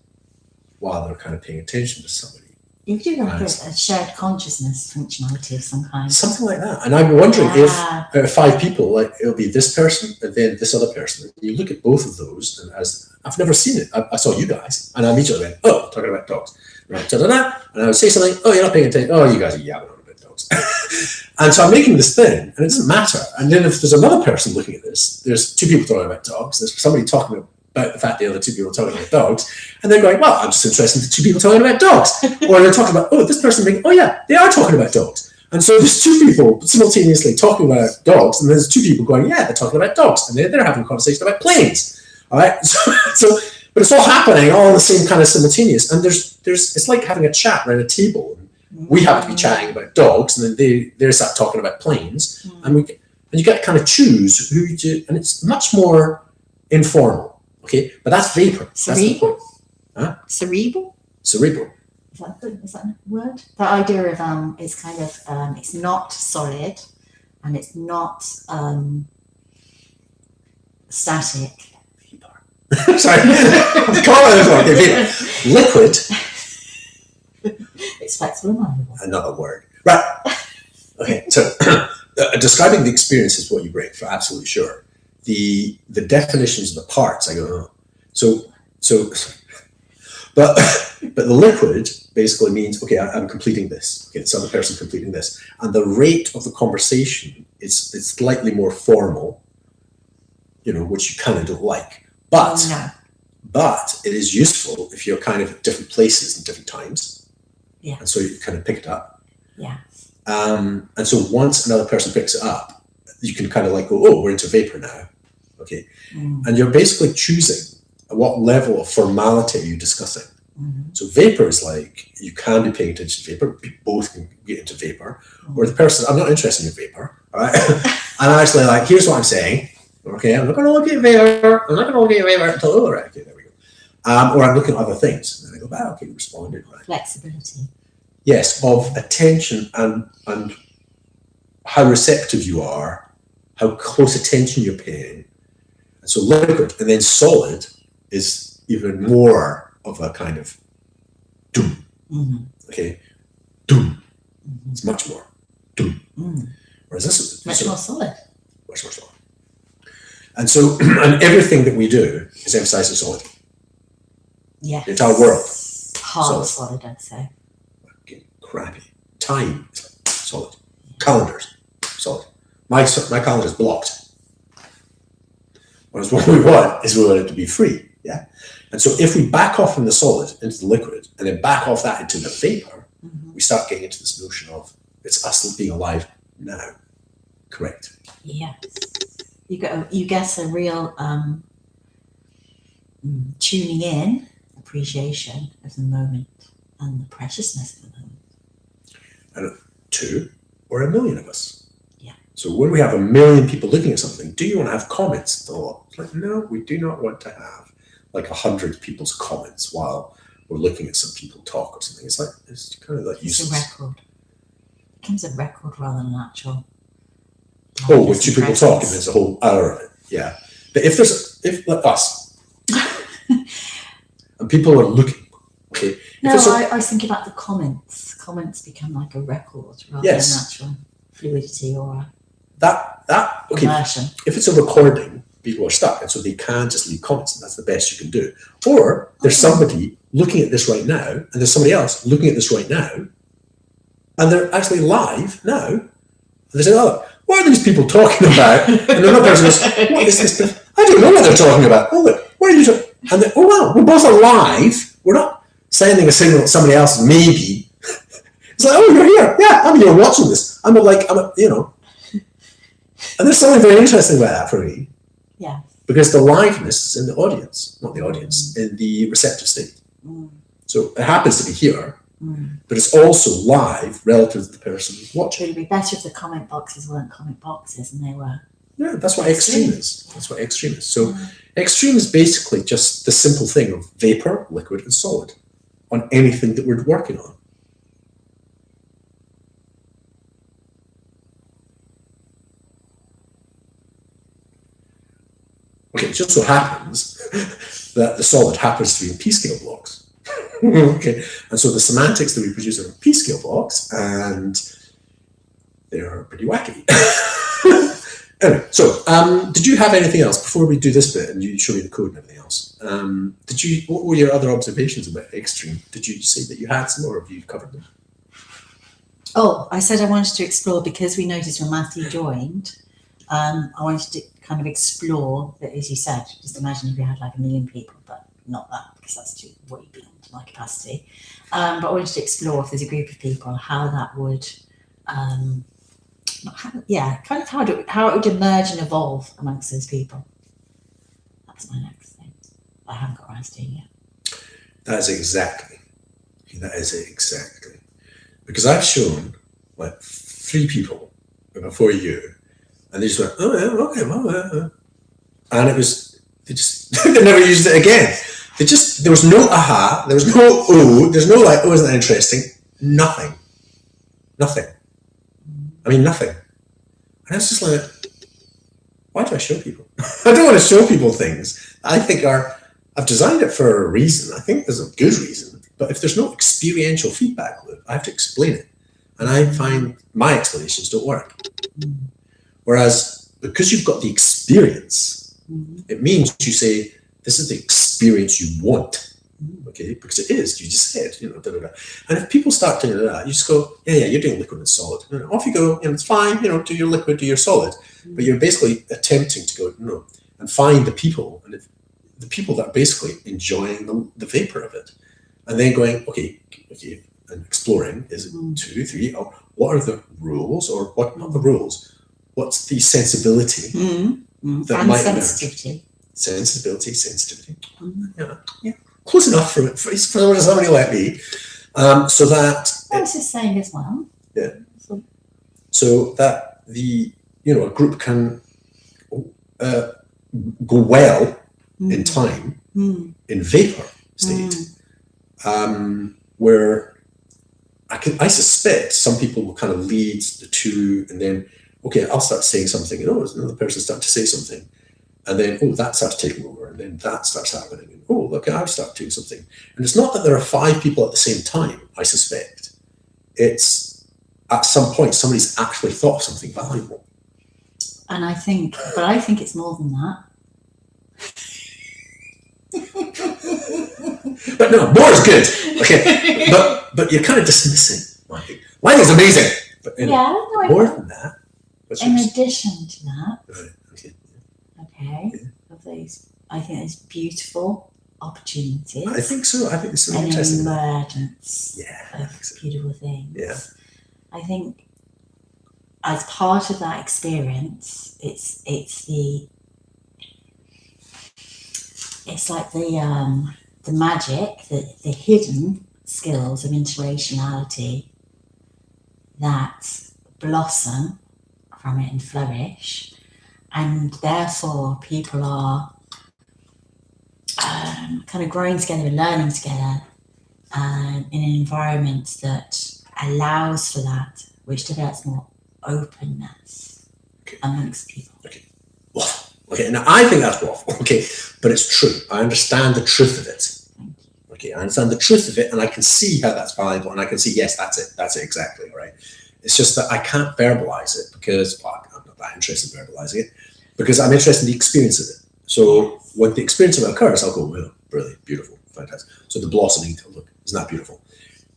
while they're kind of paying attention to somebody. You do like a shared consciousness functionality of some kind. Something like that. And I'm wondering if out of 5 people, like it'll be this person and then this other person. You look at both of those, and as I've never seen it, I saw you guys, and I immediately went, "Oh, talking about dogs." Right, da-da-da. And I would say something, "Oh, you're not paying attention. Oh, you guys are yapping on about dogs." And so I'm making this thing, and it doesn't matter. And then if there's another person looking at this, there's 2 people talking about dogs. There's somebody talking about the fact the other 2 people are talking about dogs, and they're going, "Well, I'm just interested in the 2 people talking about dogs." Or they're talking about, "Oh, this person being, oh yeah, they are talking about dogs." And so there's 2 people simultaneously talking about dogs, and there's 2 people going, "Yeah, they're talking about dogs," and they're having a conversation about planes. All right, so but it's all happening all in the same kind of simultaneous, and there's it's like having a chat around a table. We happen to be chatting about dogs, and then they start talking about planes, and you get to kind of choose who you do, and it's much more informal. Okay, but that's vapor. Cerebral? Huh? Cerebral? Cerebral. Is that a word? The idea of it's kind of it's not solid and it's not static. Sorry, liquid. It's flexible and malleable. Another word, right? Okay, so describing the experience is what you bring for absolutely sure. The definitions of the parts, I go, oh. But the liquid basically means, okay, I'm completing this. Okay, it's other person completing this, and the rate of the conversation is slightly more formal, which you kind of don't like. But it is useful if you're kind of at different places and different times. Yeah. And so you kind of pick it up. Yeah. And so once another person picks it up, you can kind of like go, oh, we're into vapor now. Okay. And you're basically choosing what level of formality are you discussing. So vapor is like, you can be paying attention to vapor, both can get into vapor, or the person, I'm not interested in vapor, all right? And actually like, here's what I'm saying, okay, I'm not going to look at vapor, until, oh, right, okay, there we go. Or I'm looking at other things, and then I go, okay, responded, right? Flexibility. Yes, of attention and how receptive you are, how close attention you're paying. And so liquid, and then solid is even more of a kind of doom. Okay, doom. It's much more doom. Whereas this is much more solid. Much more solid. And so, and everything that we do is emphasizing solid. Yes. The entire world. Hard solid, I'd say. Okay, crappy. Time is solid. Calendars, solid. My calendar is blocked. Whereas what we want is we want it to be free. Yeah. And so if we back off from the solid into the liquid and then back off that into the vapor, we start getting into this notion of it's us being alive now. Correct. Yeah. You get a real tuning in, appreciation of the moment and the preciousness of the moment. And 2 or 1 million of us. Yeah. So when we have 1 million people looking at something, do you want to have comments? It's like, no, we do not want to have like 100 people's comments while we're looking at some people talk or something. It's like, it's kind of like useless. It's a record. It becomes a record rather than an actual. Oh, with 2 people talking, there's a whole hour of it. Yeah. But if like us, and people are looking, okay. No, I was thinking about the comments. Comments become like a record rather than actual fluidity or that okay. immersion. If it's a recording, people are stuck, and so they can just leave comments, and that's the best you can do. Or there's somebody looking at this right now, and there's somebody else looking at this right now, and they're actually live now. And they say, "Oh, what are these people talking about?" And another person goes, "What is this? I don't know what they're talking about. Oh, look, what are you talking?" And they, "Oh, wow, we're both alive. We're not sending a signal to somebody else. Maybe." It's like, "Oh, you're here. Yeah, I'm here watching this." I'm and there's something very interesting about that for me. Yeah. Because the liveness is in the audience, not the audience, in the receptive state. So it happens to be here, but it's also live relative to the person who's watching. It would be better if the comment boxes weren't comment boxes and they were. Yeah, that's what Xstream is. That's what Xstream is. So Xstream is basically just the simple thing of vapor, liquid, and solid on anything that we're working on. Okay, it just so happens that the solid happens to be in P-scale blocks. Okay. And so the semantics that we produce are a p-scale box, and they're pretty wacky. Anyway, so did you have anything else before we do this bit and you show me the code and everything else? What were your other observations about Xstream? Did you say that you had some, or have you covered them? Oh, I said I wanted to explore, because we noticed when Matthew joined, I wanted to kind of explore that, as you said, just imagine if you had like 1 million people, but not that, because that's too way beyond my capacity. But I wanted to explore, if there's a group of people, how that would, how it would emerge and evolve amongst those people. That's my next thing. I haven't got around to doing yet. That is exactly. Because I've shown like 3 people before you, and they just went, oh yeah, okay, well, and it was, they never used it again. There was no aha, there was no oh, there's no like, oh, isn't that interesting? Nothing. I mean, nothing. And it's just like, why do I show people? I don't want to show people things I think I've designed it for a reason. I think there's a good reason. But if there's no experiential feedback loop, I have to explain it. And I find my explanations don't work. Whereas because you've got the experience, it means you say, this is the experience you want. Okay, because it is, you just said, And if people start doing that, you just go, yeah, you're doing liquid and solid. And off you go, it's fine, do your liquid, do your solid. But you're basically attempting to go, no, and find the people, and the people that are basically enjoying the vapor of it. And then going, okay, and exploring, is it 2, 3, oh, what are the rules, or what, not the rules, what's the sensibility that and might sensitivity. Sensitivity. Yeah. Close enough for somebody like me, so that That's his saying as well. Yeah. So that a group can go well in time in vapor state, where I suspect some people will kind of lead the two, and then I'll start saying something, and another person starts to say something. And then, that starts taking over, and then that starts happening. And, look, I start doing something. And it's not that there are 5 people at the same time, I suspect. It's at some point, somebody's actually thought of something valuable. And I think it's more than that. But no, more is good. Okay. But you're kind of dismissing my thing. My thing's amazing. But more than that. In addition to that. Right. Of those, I think there's beautiful opportunities. I think so. I think it's really an interesting. Emergence of beautiful things. Yeah. I think as part of that experience, it's like the magic, the hidden skills of interrelationality that blossom from it and flourish. And therefore, people are kind of growing together and learning together in an environment that allows for that, which develops more openness amongst people. Okay, now I think that's waffle. Okay, but it's true. I understand the truth of it. Okay, I understand the truth of it, and I can see how that's valuable, and I can see, yes, that's it exactly, right? It's just that I can't verbalize it because I'm not that interested in verbalizing it, because I'm interested in the experience of it. So when the experience of it occurs, I'll go, well, brilliant, beautiful, fantastic. So the blossoming, look, isn't that beautiful?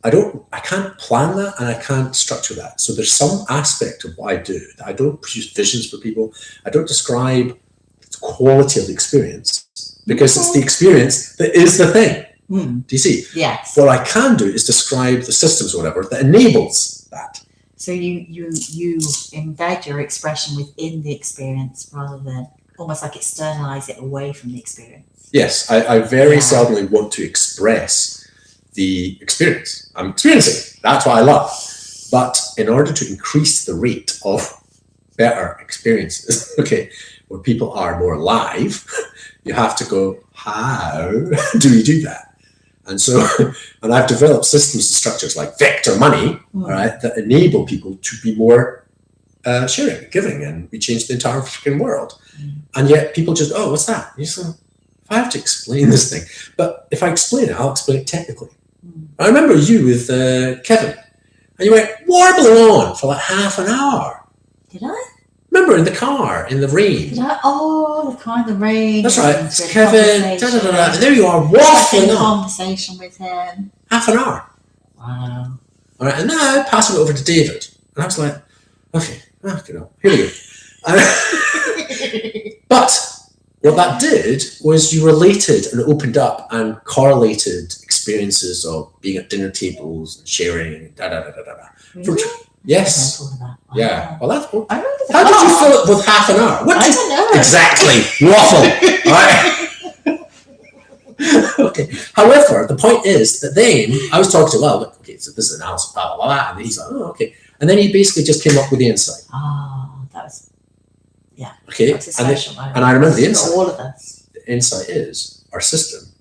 I can't plan that, and I can't structure that. So there's some aspect of what I do that I don't produce visions for people. I don't describe the quality of the experience, because it's the experience that is the thing. Do you see? Yes. What I can do is describe the systems or whatever that enables that. So you embed your expression within the experience rather than almost like externalize it away from the experience. Yes, I very seldomly want to express the experience. I'm experiencing. That's what I love. But in order to increase the rate of better experiences, where people are more alive, you have to go, how do we do that? And so, and I've developed systems and structures like Vector Money, all right, that enable people to be more sharing, giving, and we change the entire freaking world. And yet people just, what's that? You say, if I have to explain this thing, but if I explain it, I'll explain it technically. I remember you with Kevin, and you went warbling on for like half an hour. Did I? Remember in the car, in the rain. Did I? Oh, the car in the rain. That's right. And It's Kevin, and there you are, Having waffling a on. conversation with him. Half an hour. Wow. All right, and now passing it over to David. And I was like, okay, here we go. But what that did was you related and opened up and correlated experiences of being at dinner tables and sharing, Really? Yes. Wow. Yeah. Well, that's. I remember How did you fill it with half an hour? I don't know. Exactly. Waffle. Right. Okay. However, the point is that then I was talking to okay, so this is analysis, blah, blah, blah, and he's like, oh, okay. And then he basically just came up with the insight. Oh, that was, okay. that's a special moment. And I remember the insight. For all of us. The insight is our system,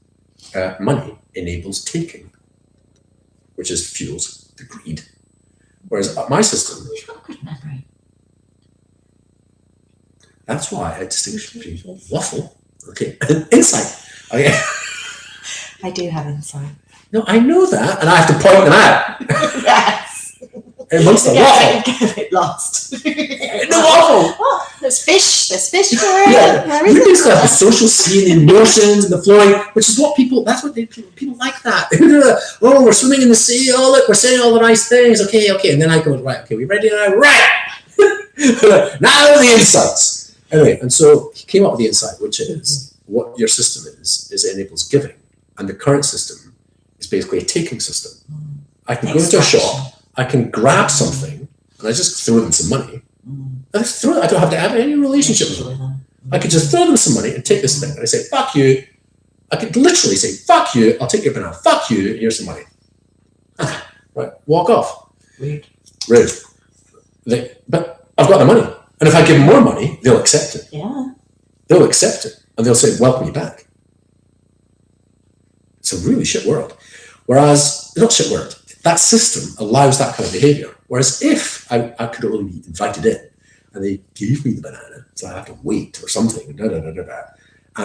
money enables taking, which is fuels the greed. Whereas my system, You've got a good memory. that's why I distinguish between waffle, okay, and insight. Okay. I do have insight. No, I know that, and I have to point them out. Yes. Amongst the waffle. Get a bit lost. The waffle. Oh, there's fish. There's fish for it. Yeah. Where You is basically have the it? social scene, the emotions, and the flowing, which is what people. That's what people like that. Oh, we're swimming in the sea. Oh, look, we're saying all the nice things. Okay, and then I go right. Okay, we ready now? Right. Now the insights. Anyway, and so he came up with the insight, which is what your system is it enables giving, and the current system is basically a taking system. I can go into a shop, I can grab something, and I just throw them some money. I just throw it. I don't have to have any relationship with them. I could just throw them some money and take this thing, and I say, "Fuck you." I could literally say, "Fuck you." I'll take your banana. Fuck you. Here's some money. Right, walk off. Rude. But I've got the money, and if I give them more money, they'll accept it. Yeah. They'll accept it, and they'll say, "Welcome you back." It's a really shit world. Whereas, not shit world, that system allows that kind of behavior. Whereas if I could only be invited in and they gave me the banana, so I have to wait or something,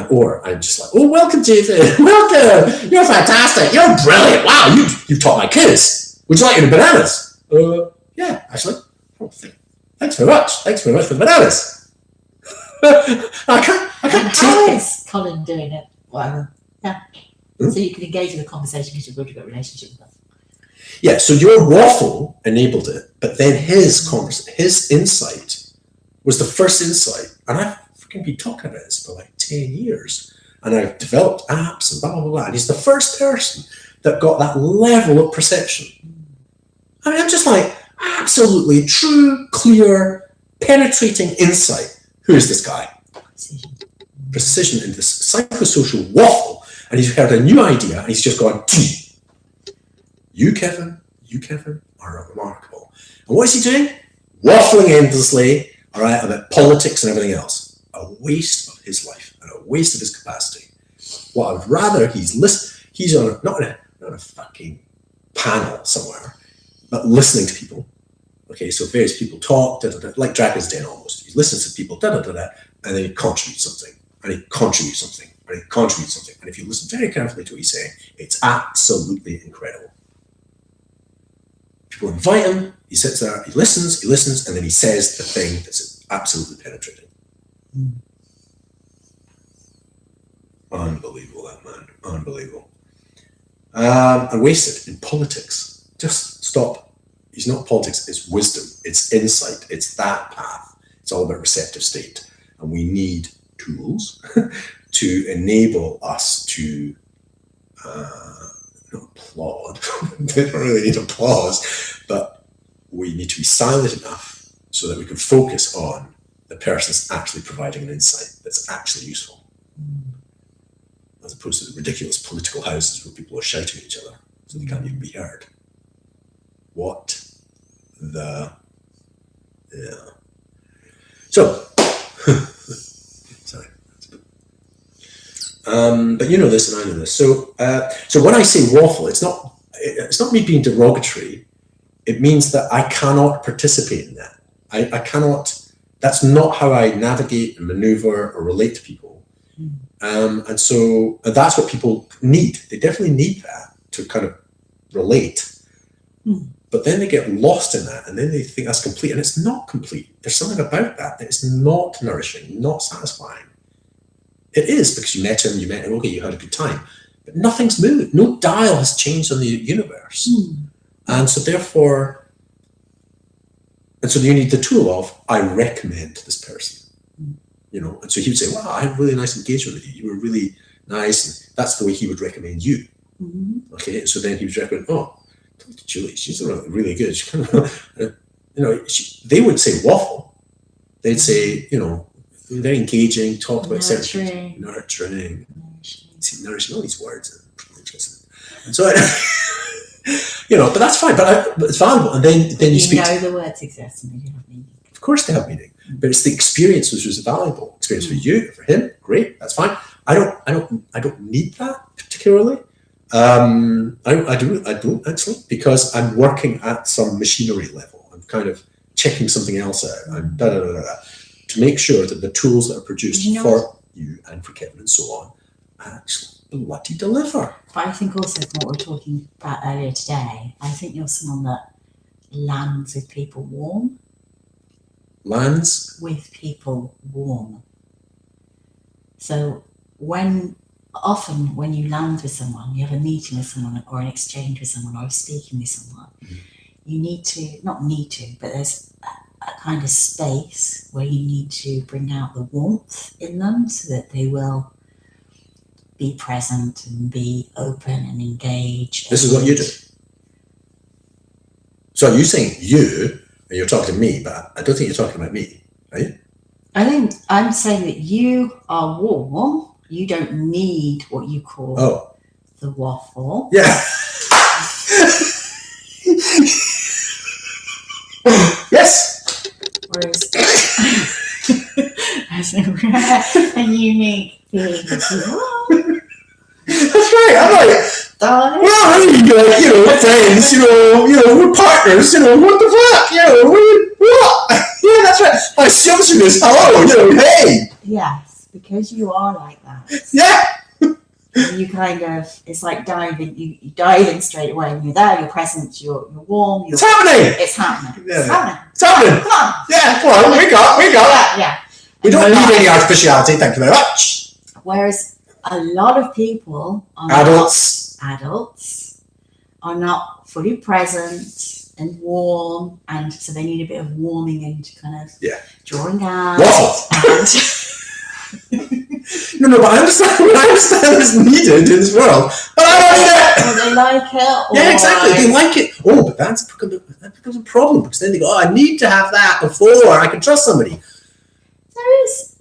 or I'm just like, oh, welcome, David, welcome, you're fantastic, you're brilliant, wow, you've taught my kids. Would you like any bananas? Yeah, actually. Oh, thanks very much for the bananas. I can't How take is Colin doing it? Whatever. Yeah. So you can engage in the conversation because you've already got a relationship with them. Yeah, so your waffle enabled it, but then his insight was the first insight. And I've freaking been talking about this for like 10 years. And I've developed apps and blah, blah, blah. And he's the first person that got that level of perception. I mean, I'm just like, absolutely true, clear, penetrating insight. Who is this guy? Precision in this psychosocial waffle. And he's heard a new idea and he's just gone, you, Kevin, are remarkable. And what is he doing? Waffling endlessly, all right, about politics and everything else. A waste of his life and a waste of his capacity. What I would rather he's on not on a fucking panel somewhere, but listening to people. Okay, so various people talk, like Dragon's Den almost. He listens to people, and then he contributes something, and he contributes something, and he contributes something. And if you listen very carefully to what he's saying, it's absolutely incredible. People invite him, he sits there, he listens, and then he says the thing that's absolutely penetrating. Unbelievable, that man. Unbelievable. And wasted in politics. Just stop. It's not politics, it's wisdom, it's insight, it's that path. It's all about receptive state. And we need tools to enable us to not applaud. They don't really need applause, but we need to be silent enough so that we can focus on the person that's actually providing an insight that's actually useful. As opposed to the ridiculous political houses where people are shouting at each other so they can't even be heard. What the... Yeah. So, sorry. But you know this and I know this. So when I say waffle, it's not me being derogatory. It means that I cannot participate in that. I cannot, that's not how I navigate and maneuver or relate to people. And so that's what people need. They definitely need that to kind of relate. But then they get lost in that, and then they think that's complete, and it's not complete. There's something about that is not nourishing, not satisfying. It is, because you met him, okay, you had a good time, but nothing's moved. No dial has changed on the universe. And so therefore, you need the tool of, I recommend this person. And so he would say, wow, I had really nice engagement with you. You were really nice. And that's the way he would recommend you. Okay, and so then he would recommend, talk to Julie, she's really good. She kind of, they wouldn't say waffle. They'd say, very engaging, talk about certain nurturing. See, nourishing, all these words are interesting. And so, but that's fine. But it's valuable. And then you speak. The words exist and they have meaning. Of course they have meaning, but it's the experience which was a valuable experience for you, for him. Great, that's fine. I don't need that particularly. I don't actually, because I'm working at some machinery level. I'm kind of checking something else out. I'm to make sure that the tools that are produced for you and for Kevin and so on actually bloody deliver. But I think also from what we were talking about earlier today, I think you're someone that lands with people warm. Lands with people warm. So often when you land with someone, you have a meeting with someone or an exchange with someone or speaking with someone, you need to, but there's a kind of space where you need to bring out the warmth in them so that they will be present and be open and engaged. This is what you do. So you're saying you, and you're talking to me, but I don't think you're talking about me, are you? I think I'm saying that you are warm. You don't need what you call the waffle. Yeah. Yes. Whereas as a unique being. That's right. I'm like, darling. Well, I mean, friends, we're partners, what the fuck, what? Yeah, that's right. My assumption is, hello, hey. Yes, because you are like that. Yeah. You kind of, it's like diving, you dive in straight away, and you're there, you're present, you're warm. It's happening. It's happening. Yeah. It's happening. It's happening. Come on. Yeah, come on, we got. Yeah. We don't need any artificiality, thank you very much. Whereas a lot of people are adults are not fully present and warm, and so they need a bit of warming and kind of drawing out. No, but I understand it's needed in this world, but I don't need it. Or they like it. Yeah, exactly. They like it. Oh, but that becomes a problem, because then they go, I need to have that before I can trust somebody. There is,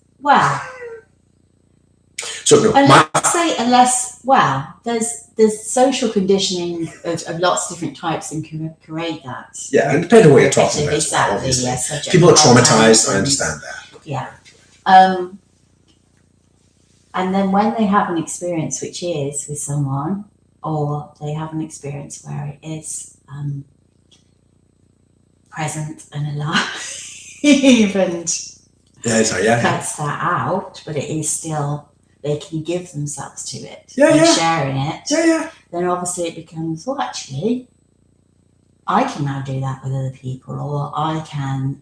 So no, there's social conditioning of lots of different types and can create that. Yeah, and depending on what you're talking about. Exactly, obviously. yes. People are traumatized, I understand that. Yeah. And then when they have an experience which is with someone, or they have an experience where it is present and alive and cuts that out, but it is still, they can give themselves to it and sharing it, then obviously it becomes, well, actually, I can now do that with other people, or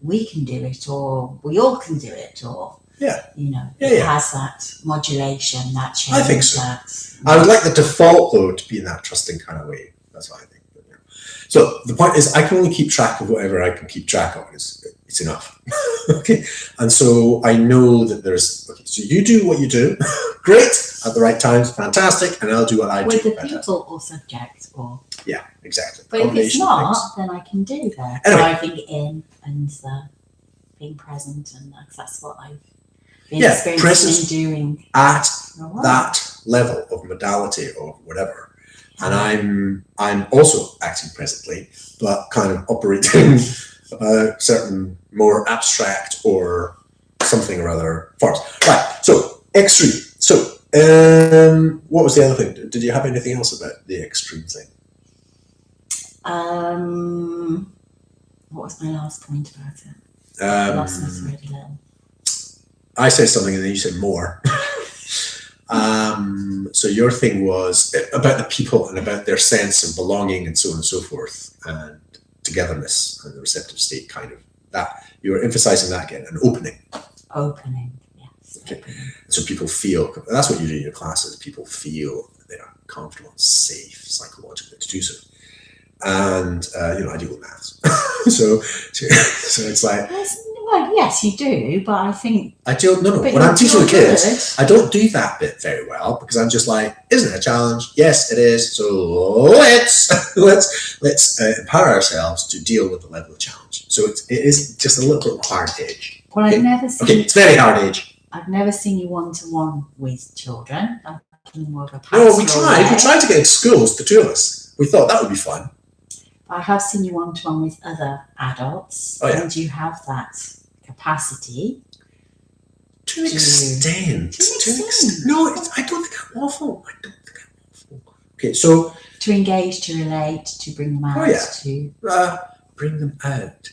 we can do it, or we all can do it, or it has that modulation, that change. I think so. I would like the default, though, to be in that trusting kind of way. That's what I think. So the point is, I can only keep track of whatever I can keep track of. It's enough. Okay. And so I know that so you do what you do. Great. At the right times. Fantastic. And I'll do what I do. With the people or subject or. Yeah, exactly. But if it's not, then I can do that. Driving in and being present, and that's what I've been experiencing doing. At that level of modality or whatever. And I'm also acting presently, but kind of operating certain more abstract or something or other forms. Right. So Xstream. So what was the other thing? Did you have anything else about the Xstream thing? What was my last point about it? I lost my thread a little. I said something and then you said more. So your thing was about the people and about their sense of belonging and so on and so forth, and togetherness and the receptive state, kind of that. You were emphasizing that again, an opening. Opening, yes. Okay. So people feel, that's what you do in your classes, people feel they are comfortable and safe psychologically to do so. And, I deal with maths. so it's like... Well, yes, you do, but I think... No. When I'm teaching the kids, I don't do that bit very well because I'm just like, isn't it a challenge? Yes, it is. So let's empower ourselves to deal with the level of challenge. So it is just a little bit hard edge. Well, I've never seen... Okay, it's very hard edge. I've never seen you one-to-one with children. I've been more of a pastoral No, we tried to get in schools, the two of us. We thought that would be fun. I have seen you one-to-one with other adults, and you have that capacity. To an extent. No, I don't think I'm awful. Okay, so... To engage, to relate, to bring them out. To bring them out.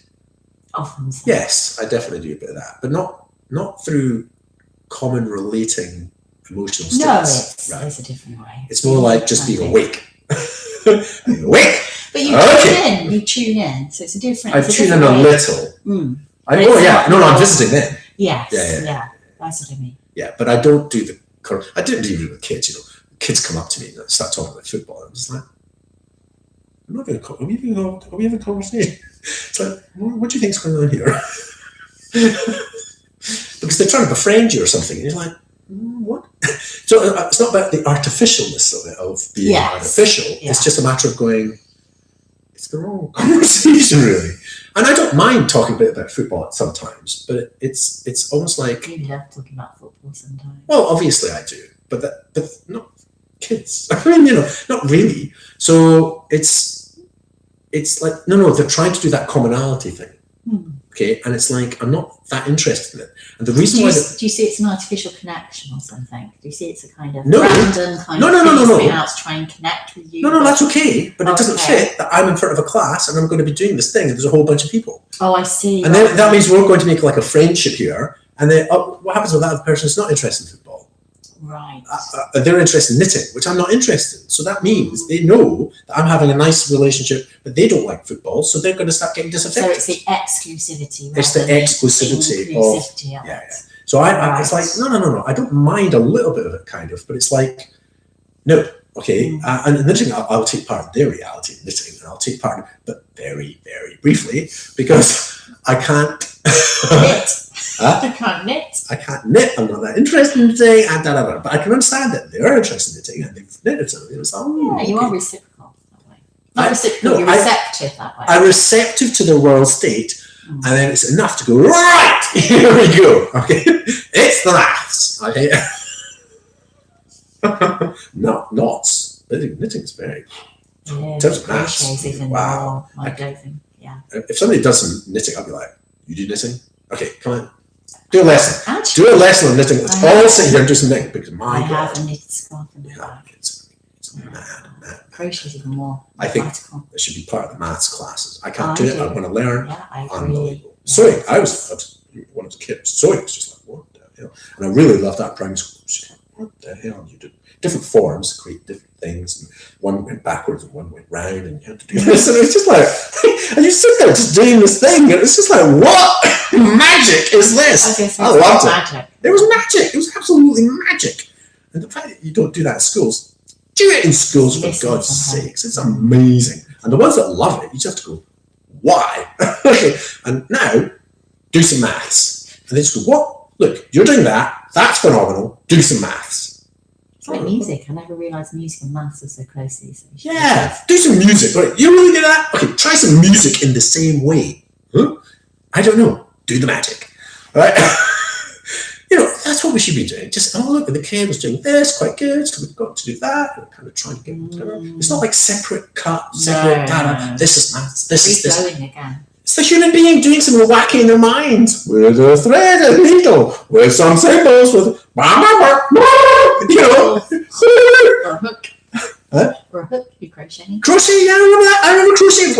Of themselves. Yes, I definitely do a bit of that, but not through common relating emotional states. No, it's a different way. It's more like just being awake. Awake! But you tune in, so it's a different... I tune in a little. I'm visiting then. Yes, yeah, that's what I mean. Yeah, but I don't do I didn't do it with kids, Kids come up to me and start talking about football. I'm just like, are we having a conversation? It's like, what do you think's going on here? Because they're trying to befriend you or something, and you're like, what? So it's not about the artificialness of it, of being artificial. Yeah. It's just a matter of going, it's the wrong conversation, really. And I don't mind talking a bit about football sometimes, but it's almost like... You love talking about football sometimes. Well, obviously I do, but not kids. I mean, not really. So it's like, no, they're trying to do that commonality thing. Okay, and it's like, I'm not that interested in it. And the reason why... Do you see it's an artificial connection or something? Do you see it's a kind of random kind of thing out to try and connect with you? No, that's okay, but it doesn't fit that I'm in front of a class and I'm going to be doing this thing and there's a whole bunch of people. Oh, I see. And then that means we're going to make like a friendship here, and then what happens with that other person is not interested in football? Right. They're interested in knitting, which I'm not interested in. So that means they know that I'm having a nice relationship, but they don't like football, so they're going to start getting disaffected. So it's the exclusivity. It's the exclusivity of it. So I it's like, no. I don't mind a little bit of it, kind of, but it's like, no, okay. And knitting, I'll take part in their reality of knitting, and I'll take part in it, but very, very briefly, because I can't knit. I can't knit. I can't knit. I'm not that interested in knitting, and but I can understand that they're interested in knitting and they've knitted something. It's you are reciprocal that way. Not reciprocal, you're receptive that way. I'm receptive to their world state, and then it's enough to go, right, here we go. Okay, it's the maths. Okay, no, knots. Knitting is very. In terms of maths, wow. If somebody does some knitting, I'll be like, you do knitting? Okay, come on. Do a lesson. Do a lesson on knitting. Let's all sit here and do some knitting, because I have a knitted scarf in my bag. It's mad. Crochet is even more I think practical. it should be part of the maths classes. I can't do it. I want to learn. Yeah, I agree. Unbelievable. Sewing. I was one of the kids. Sewing was just like, what the hell? And I really loved that primary school. Just like, what the hell? You did different forms, create different things, and one went backwards and one went round, and you had to do this, and it was just like, and you sit there just doing this thing, and it's just like, what magic is this? I loved it. It was magic. It was absolutely magic. And the fact that you don't do that in schools, do it in schools, for God's sakes. It's amazing. And the ones that love it, you just have to go, why? Okay. And now, do some maths. And they just go, what? Look, you're doing that. That's phenomenal. Do some maths. It's like music. I never realised music and maths are so closely. So yeah, do some music. Right? You really do that? Okay, try some music in the same way. Huh? I don't know. Do the magic. All right? That's what we should be doing. Just, look, the kid was doing this, quite good, so we've got to do that. We're kind of trying to get them together. It's not like separate data. No. This is maths. This is this. Again. It's the human being doing some wacky in their minds with a thread and needle, with some symbols, with or a hook. Huh? Or a hook, you crocheting. Crochet, yeah, I remember that. I remember crocheting.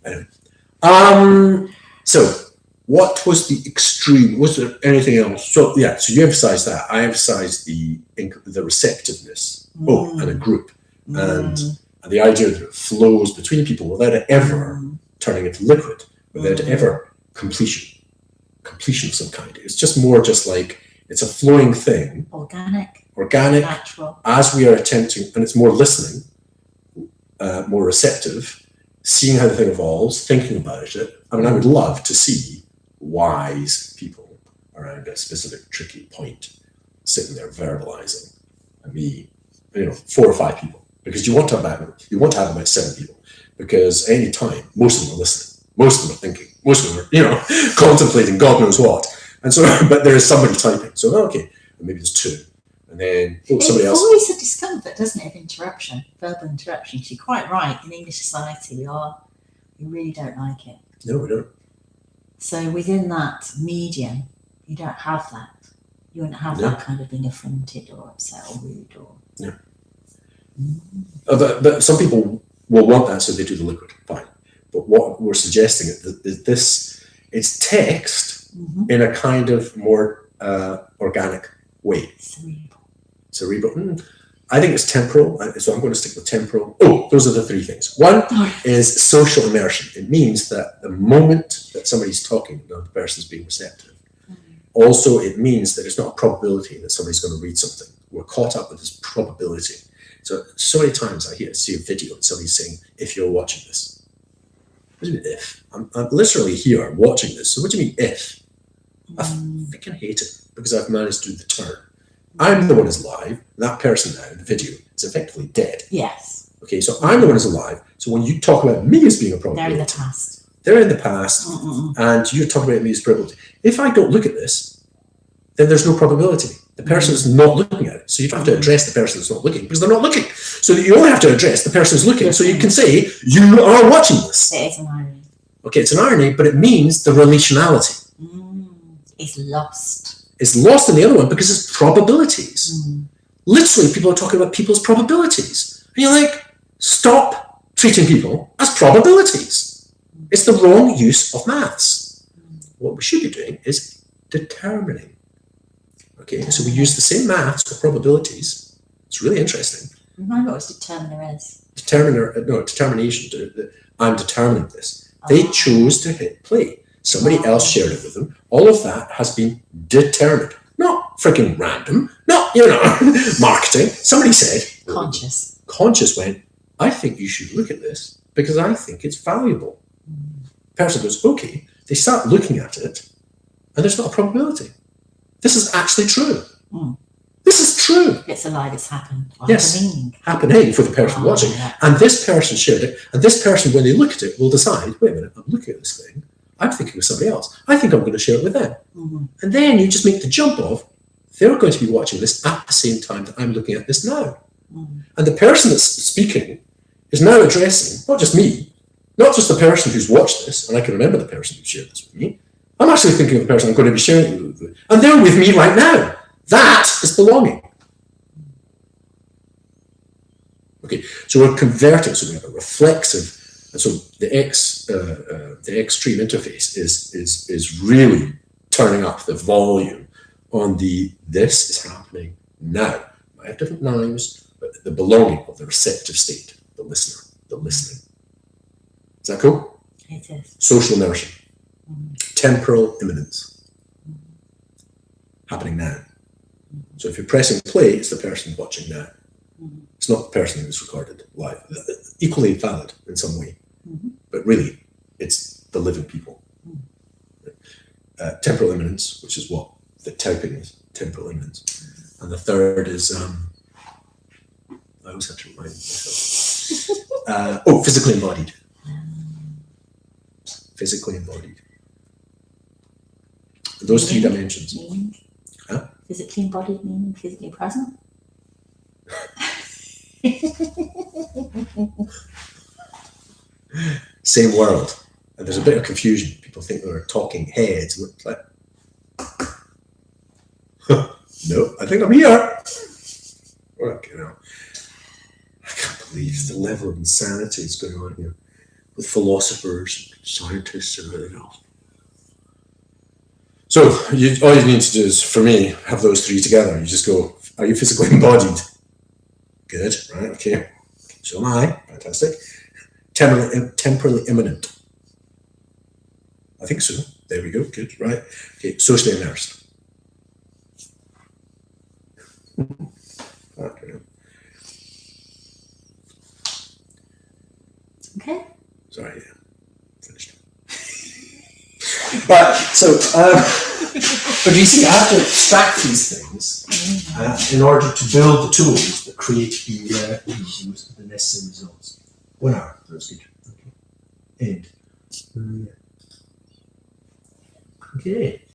Anyway. So what was the extreme? Was there anything else? So yeah, so you emphasised that. I emphasised the receptiveness. And a group, and the idea that it flows between people without it ever turning into liquid, without ever completion of some kind. It's just more just like it's a flowing thing, organic, natural. As we are attempting, and it's more listening, more receptive, seeing how the thing evolves, thinking about it. I mean, I would love to see wise people around a specific tricky point sitting there verbalizing, and me, 4 or 5 people, because you want to have about 7 people, because any time most of them are listening, most of them are thinking, most of them are contemplating God knows what, and so but there is somebody typing. So okay, and maybe there's 2, and then somebody else. It's always a discomfort, doesn't it, of interruption, verbal interruption. You're quite right. In English society, we really don't like it. No, we don't. So within that medium, you don't have that. You wouldn't have that kind of being affronted or upset or rude or. Yeah. But some people will want that, so they do the liquid. Fine. But what we're suggesting is this: it's text in a kind of more organic way. Cerebral. I think it's temporal, so I'm going to stick with temporal. Those are the 3 things. One is social immersion. It means that the moment that somebody's talking, the person's being receptive. Also, it means that it's not a probability that somebody's going to read something. We're caught up with this probability. So many times I see a video and somebody's saying, if you're watching this. What do you mean if? I'm literally here watching this. So what do you mean if? I freaking hate it because I've managed to do the turn. I'm the one who's alive. That person now in the video is effectively dead. Yes. Okay, so I'm the one who's alive. So when you talk about me as being a probability. They're in the past. And you're talking about me as probability. If I don't look at this, then there's no probability. The person is not looking at it. So you don't have to address the person that's not looking because they're not looking. So you only have to address the person who's looking. So you can say, you are watching this. It is an irony. Okay, it's an irony, but it means the relationality. It's lost. It's lost in the other one because it's probabilities. Literally, people are talking about people's probabilities. And you're like, stop treating people as probabilities. It's the wrong use of maths. What we should be doing is determining. Okay, so we use the same maths for probabilities. It's really interesting. Remind me what determiner is. Determination. I'm determining this. They chose to hit play. Somebody else shared it with them. All of that has been determined. Not freaking random. Not, marketing. Somebody said. Conscious went, I think you should look at this because I think it's valuable. Person goes, okay. They start looking at it and there's not a probability. This is actually true. This is true. It's alive, it's happened. Happening for the person watching. Yeah. And this person shared it. And this person, when they look at it, will decide, wait a minute, I'm looking at this thing. I'm thinking of somebody else. I think I'm going to share it with them. And then you just make the jump of, they're going to be watching this at the same time that I'm looking at this now. And the person that's speaking is now addressing, not just me, not just the person who's watched this, and I can remember the person who shared this with me. I'm actually thinking of the person I'm going to be sharing it with. And they're with me right now. That is belonging. Okay, so we're converting, so we have a reflexive. And so the Xstream interface is really turning up the volume on this is happening now. I have different names, but the belonging of the receptive state, the listener, the listening. Is that cool? It is. Social immersion. Temporal imminence. Happening now. So if you're pressing play, it's the person watching now. It's not the person who's recorded live. Equally valid in some way. But really, it's the living people. Temporal imminence, which is what the typing is, temporal imminence. And the third is, I always have to remind myself. Physically embodied. Physically embodied. And those 3 dimensions. Huh? Physically embodied meaning physically present? Same world. And there's a bit of confusion. People think they're talking heads. It's like, no, I think I'm here. Well, I can't believe the level of insanity that's going on here with philosophers, scientists, and everything else. So all you need to do is, for me, have those three together. You just go, are you physically embodied? Good, right, okay. So am I, fantastic. Temporally imminent. I think so. There we go, good, right. Okay, socially immersed. Okay. Sorry, yeah, finished. Right, so, but you see, I have to extract these things in order to build the tools that create the necessary results. 1 hour, that's good. Okay. End. Okay.